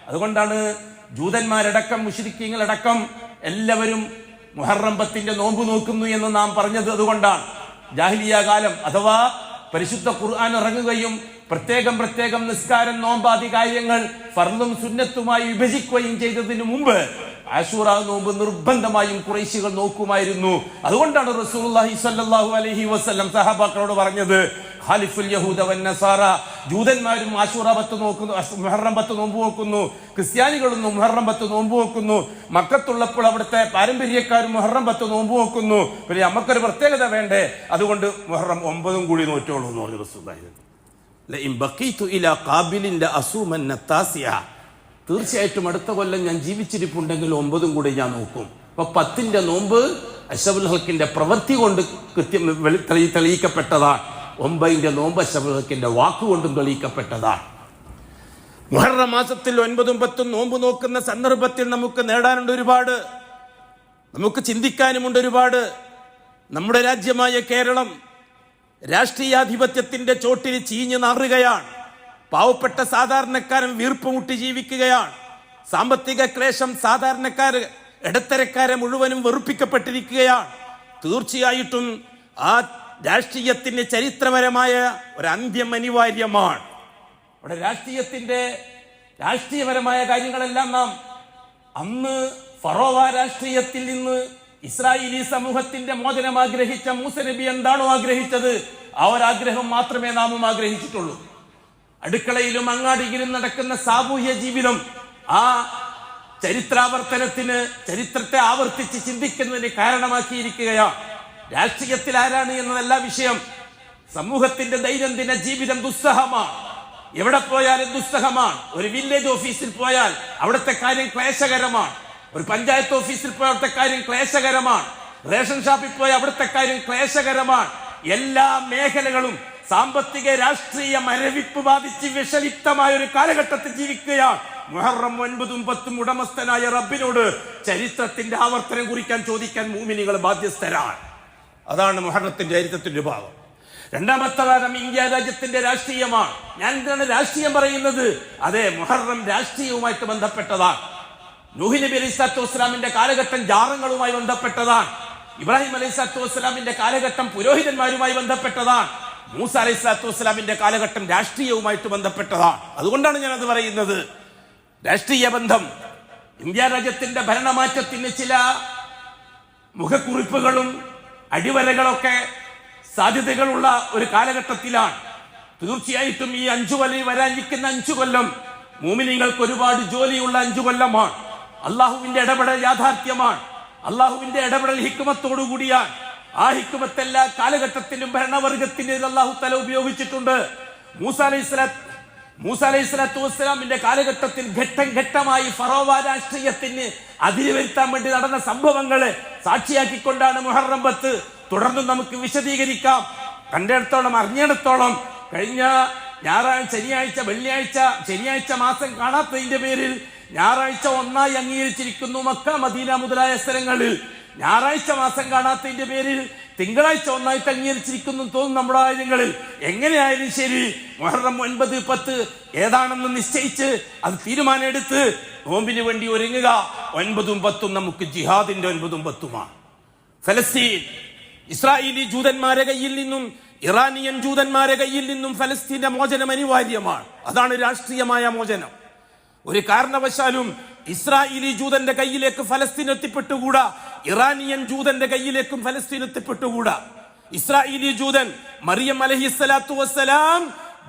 അതുകൊണ്ടാണ് ജൂതന്മാരടക്കം മുശ്രിക്കീങ്ങളടക്കം എല്ലാവരും മുഹറം 10 നോമ്പ് നോക്കുന്നു എന്ന് നാം പറഞ്ഞത് അതുകൊണ്ടാണ്. ജാഹിലിയ കാലം അഥവാ പരിശുദ്ധ ഖുർആൻ ഇറങ്ങുകയും പ്രത്യേകം നിസ്കാരം, നോമ്പാദി കാര്യങ്ങൾ ഫർളും സുന്നത്തുമായി വിഭജിക്കുകയും ചെയ്തതിനു മുമ്പ് ആശൂറ നോമ്പ് നിർബന്ധമായും ഖുറൈശികൾ നോക്കുമായിരുന്നു. അതുകൊണ്ടാണ് റസൂലുള്ളാഹി സ്വല്ലല്ലാഹു അലൈഹി വസല്ലം സഹാബാക്കളോട് പറഞ്ഞത്, ഖാലിഫുൽ യഹൂദ വൻ നസാറ, ജൂതന്മാരും ആശൂറ 10 നോക്കുന്നു, മുഹറം 10 നോമ്പ് നോക്കുന്നു, ക്രിസ്ത്യാനികളും മുഹറം 10 നോമ്പ് നോക്കുന്നു, മക്കത്തുള്ളപ്പോൾ അവിടുത്തെ പാരമ്പര്യക്കാരും മുഹറം 10 നോമ്പ് നോക്കുന്നു. പിന്നെ നമുക്കൊരു പ്രത്യേകത വേണ്ടേ, അതുകൊണ്ട് മുഹറം 9 കൂടി നോറ്റോളൂ എന്ന് പറഞ്ഞു റസൂലുള്ളാഹി. തീർച്ചയായിട്ടും അടുത്ത കൊല്ലം ഞാൻ ജീവിച്ചിരിപ്പുണ്ടെങ്കിൽ 9 കൂടി ഞാൻ നോക്കും. അപ്പൊ 10 നോമ്പ് അഷ്റഫുൽ ഖൽഖിന്റെ പ്രവൃത്തി കൊണ്ട് കൃത്യം തെളിയിക്കപ്പെട്ടതാണ്. 9 നോമ്പ് അഷ്റഫുൽ ഖൽഖിന്റെ വാക്കുകൊണ്ടും തെളിയിക്കപ്പെട്ടതാണ്. മുഹറം മാസത്തിൽ 9ഉം 10ഉം നോമ്പ് നോക്കുന്ന സന്ദർഭത്തിൽ നമുക്ക് നേടാനുണ്ട് ഒരുപാട്, നമുക്ക് ചിന്തിക്കാനുമുണ്ട് ഒരുപാട്. നമ്മുടെ രാജ്യമായ കേരളം രാഷ്ട്രീയാധിപത്യത്തിന്റെ ചോട്ടിൽ ചീഞ്ഞു നാറുകയാണ്. പാവപ്പെട്ട സാധാരണക്കാരൻ വീർപ്പുമുട്ടി ജീവിക്കുകയാണ്. സാമ്പത്തിക ക്ലേശം സാധാരണക്കാര് ഇടത്തരക്കാരെ മുഴുവനും വെറുപ്പിക്കപ്പെട്ടിരിക്കുകയാണ്. തീർച്ചയായിട്ടും ആ രാഷ്ട്രീയത്തിന് ചരിത്രപരമായ ഒരു അന്ത്യം അനിവാര്യമാണ്. അവിടെ രാഷ്ട്രീയപരമായ കാര്യങ്ങളെല്ലാം നാം അന്ന് ഫറോവ രാഷ്ട്രീയത്തിൽ നിന്ന് ഇസ്രായേലി സമൂഹത്തിന്റെ മോചനം ആഗ്രഹിച്ച മൂസ നബി എന്താണോ ആഗ്രഹിച്ചത് ആ ഒരാഗ്രഹം മാത്രമേ നാമും ആഗ്രഹിച്ചിട്ടുള്ളൂ. അടുക്കളയിലും അങ്ങാടിയിലും നടക്കുന്ന സാമൂഹ്യ ജീവിതം ആ ചരിത്രത്തെ ആവർത്തിച്ച് ചിന്തിക്കുന്നതിന് കാരണമാക്കിയിരിക്കുകയാണ്. രാഷ്ട്രീയത്തിൽ ആരാണ് എന്നതല്ല വിഷയം. സമൂഹത്തിന്റെ ദൈനംദിന ജീവിതം ദുസ്സഹമാണ്. എവിടെ പോയാലും ദുസ്സഹമാണ്. ഒരു വില്ലേജ് ഓഫീസിൽ പോയാൽ അവിടുത്തെ കാര്യം ക്ലേശകരമാണ്. ഒരു പഞ്ചായത്ത് ഓഫീസിൽ പോയ അവിടുത്തെ കാര്യം ക്ലേശകരമാണ്. റേഷൻ ഷാപ്പിൽ പോയ അവിടുത്തെ കാര്യം ക്ലേശകരമാണ്. എല്ലാ മേഖലകളും സാമ്പത്തിക രാഷ്ട്രീയ മരവിപ്പ് ബാധിച്ച് വിഷലിപ്തമായ ഒരു കാലഘട്ടത്തിൽ ജീവിക്കുകയാണ്. മുഹറം 9ഉം 10ഉം ഉടമസ്ഥനായ റബ്ബിനോട് ചരിത്രത്തിന്റെ ആവർത്തനം കുറിക്കാൻ ചോദിക്കാൻ മുഅ്മിനീങ്ങൾ ബാധ്യസ്ഥരാണ്. അതാണ് മുഹറത്തിന്റെ ചരിത്രത്തിന്റെ ഭാഗം. രണ്ടാമത്തെ ഭാഗം ഇന്ത്യ രാജ്യത്തിന്റെ രാഷ്ട്രീയമാണ്. ഞാൻ എന്താണ് രാഷ്ട്രീയം പറയുന്നത്? അതെ, മുഹറം രാഷ്ട്രീയവുമായിട്ട് ബന്ധപ്പെട്ടതാണ്. നൂഹ് നബി അലൈഹിസ്സലാത്തു വസ്സലാമിന്റെ കാലഘട്ടം ജാറങ്ങളുമായി ബന്ധപ്പെട്ടതാണ്. ഇബ്രാഹിം അലൈഹിസ്സലാത്തു വസ്സലാമിന്റെ കാലഘട്ടം പുരോഹിതന്മാരുമായി ബന്ധപ്പെട്ടതാണ്. മൂസ അലൈഹിസ്സലാത്തു വസ്സലാമിന്റെ കാലഘട്ടം രാഷ്ട്രീയവുമായിട്ട് ബന്ധപ്പെട്ടതാണ്. അതുകൊണ്ടാണ് ഞാനത് പറയുന്നത്. രാഷ്ട്രീയ ബന്ധം, ഇന്ത്യ രാജ്യത്തിന്റെ ഭരണമാറ്റത്തിന് ചില മുഖക്കുറിപ്പുകളും അടിവരകളൊക്കെ സാധ്യതകളുള്ള ഒരു കാലഘട്ടത്തിലാണ്. തീർച്ചയായിട്ടും ഈ 5 കൊല്ലം വരാനിരിക്കുന്ന 5 കൊല്ലം മുഅ്മിനീങ്ങൾക്ക് ഒരുപാട് ജോലിയുള്ള 5 കൊല്ലമാണ്. അള്ളാഹുവിന്റെ ഇടപെടൽ യാഥാർത്ഥ്യമാണ്. അള്ളാഹുവിന്റെ ഇടപെടൽ ഹിക്മത്തോടു കൂടിയാണ്. ആ ഹിക്മത്ത് എല്ലാ കാലഘട്ടത്തിലും ഭരണവർഗത്തിന് അള്ളാഹു തആല ഉപയോഗിച്ചിട്ടുണ്ട്. മൂസ അലൈഹിസ്സലാത്തു വസ്സലാമിന്റെ കാലഘട്ടത്തിൽ ഘട്ടം ഘട്ടമായി ഫറോവ രാഷ്ട്രീയത്തിന് അതിരുവരുത്താൻ വേണ്ടി നടന്ന സംഭവങ്ങളെ സാക്ഷിയാക്കിക്കൊണ്ടാണ് മുഹറം 10. തുടർന്ന് നമുക്ക് വിശദീകരിക്കാം. കണ്ടിടത്തോളം അറിഞ്ഞിടത്തോളം കഴിഞ്ഞ ഞായറാഴ്ച, ശനിയാഴ്ച മാസം കാണാത്തതിന്റെ പേരിൽ ഞായറാഴ്ച ഒന്നായി അംഗീകരിച്ചിരിക്കുന്നു മക്ക, മദീന മുതലായ സ്ഥലങ്ങളിൽ. ഞായറാഴ്ച മാസം കാണാത്തതിന്റെ പേരിൽ തിങ്കളാഴ്ച ഒന്നായിട്ട് അംഗീകരിച്ചിരിക്കുന്നു തോന്നുന്നു നമ്മുടെ ആയുധങ്ങളിൽ. എങ്ങനെയായാലും ശരി, മുഹറം 9, 10 ഏതാണെന്ന് നിശ്ചയിച്ച് അത് തീരുമാനമെടുത്ത് നോമ്പിന് വേണ്ടി ഒരുങ്ങുക. 9ഉം 10ഉം നമുക്ക് ജിഹാദിന്റെ 9ഉം 10ഉമാണ്. ഫലസ്തീൻ ഇസ്രായേലി ജൂതന്മാരെ കയ്യിൽ നിന്നും ഇറാനിയൻ ജൂതന്മാരെ കയ്യിൽ നിന്നും ഫലസ്തീന്റെ മോചനം അനിവാര്യമാണ്. അതാണ് രാഷ്ട്രീയമായ മോചനം. ഒരു കാരണവശാലും ഇസ്രായേലി ജൂതന്റെ കയ്യിലേക്ക് ഫലസ്തീൻ എത്തിപ്പെട്ടുകൂടാ. ഇറാനിയൻ ജൂതന്റെ കയ്യിലേക്കും ഫലസ്തീൻ എത്തിപ്പെട്ടുകൂടാ. ഇസ്രായേലി ജൂതൻ മറിയം അലൈഹിസ്സലാത്തു വസ്സലാം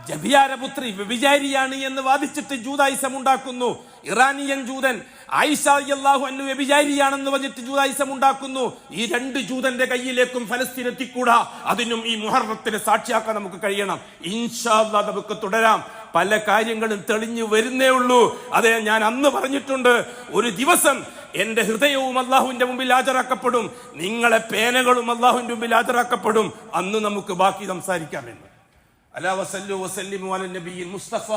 ജബിയാരപുത്രി വ്യഭിചാരിയാണ് എന്ന് വാദിച്ചിട്ട് ജൂതായിസം ഉണ്ടാക്കുന്നു. ഇറാനിയൻ ജൂതൻ ആയിഷ റളിയല്ലാഹു അൻഹ വ്യഭിചാരിയാണെന്ന് പറഞ്ഞിട്ട് ജൂതായിസം ഉണ്ടാക്കുന്നു. ഈ 2 ജൂതന്റെ കയ്യിലേക്കും ഫലസ്തീൻ എത്തിക്കൂടാ. അതിനും ഈ മുഹറത്തിന് സാക്ഷിയാക്കാൻ നമുക്ക് കഴിയണം. ഇൻഷാ അല്ലാഹ് നമുക്ക് തുടരാം. പല കാര്യങ്ങളും തെളിഞ്ഞു വരുന്നേ ഉള്ളൂ. അതെ, ഞാൻ അന്ന് പറഞ്ഞിട്ടുണ്ട്, ഒരു ദിവസം എന്റെ ഹൃദയവും അള്ളാഹുവിന്റെ മുമ്പിൽ ഹാജരാക്കപ്പെടും, നിങ്ങളെ പേനകളും അള്ളാഹുവിന്റെ മുമ്പിൽ ഹാജരാക്കപ്പെടും. അന്ന് നമുക്ക് ബാക്കി സംസാരിക്കാമെന്ന്. അലാ വസല്ലു വസല്ലിമു അല നബിയിൽ മുസ്തഫ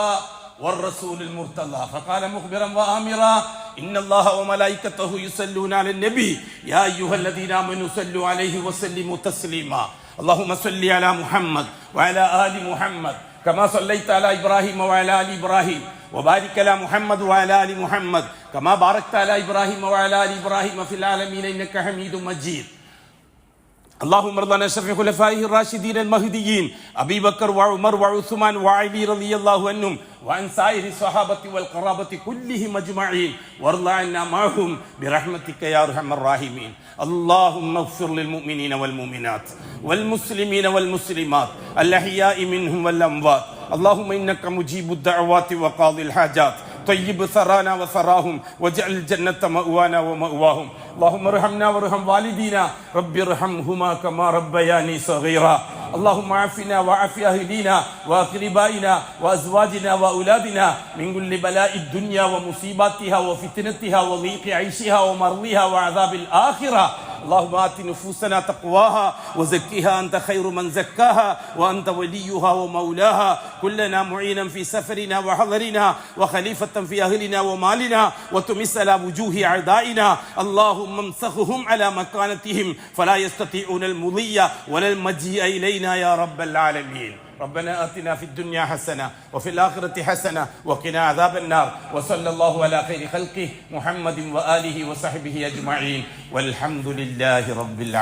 والرسول المرتضى فقال مخبرا وآمرا إن الله وملائكته يصلون على النبي يا أيها الذين آمنوا صلوا عليه وسلموا تسليما اللهم صل على محمد وعلى آل محمد كما صليت على إبراهيم وعلى آل إبراهيم وبارك على محمد وعلى آل محمد كما باركت على إبراهيم وعلى آل إبراهيم في العالمين إنك حميد مجيد اللهم ارض عن اشرف خلفائه الراشدين المهديين ابي بكر وعمر وعثمان وعلي رضي الله عنهم وعن سائر الصحابه والقرابه كلهم اجمعين وارض عنا معهم برحمتك يا ارحم الراحمين اللهم اغفر للمؤمنين والمؤمنات والمسلمين والمسلمات الاحياء منهم والاموات اللهم انك مجيب الدعوات وقاضي الحاجات طيب ثرانا وثراهم واجعل الجنة مأوانا ومأواهم اللهم ارحمنا وارحم والدينا رب ارحمهما كما ربياني صغيرا اللهم عافنا وعاف أهلنا وأقربائنا وأزواجنا وأولادنا من كل بلاء الدنيا ومصيباتها وفتنتها وضيق عيشها ومرضها وعذاب الآخرة اللهم آت نفوسنا تقواها وزكها أنت خير من زكاها وأنت وليها ومولاها كلنا معينا في سفرنا وحضرنا وخليفة في أهلنا ومالنا وتمس على وجوه أعدائنا اللهم امسخهم على مكانتهم فلا يستطيعون المضي ولا المجيء إلينا يا رب العالمين ربنا آتنا في الدنيا حسنة وفي الآخرة حسنة وقنا عذاب النار وصلى الله على خير خلقه محمد وآله وصحبه أجمعين والحمد لله رب العالمين.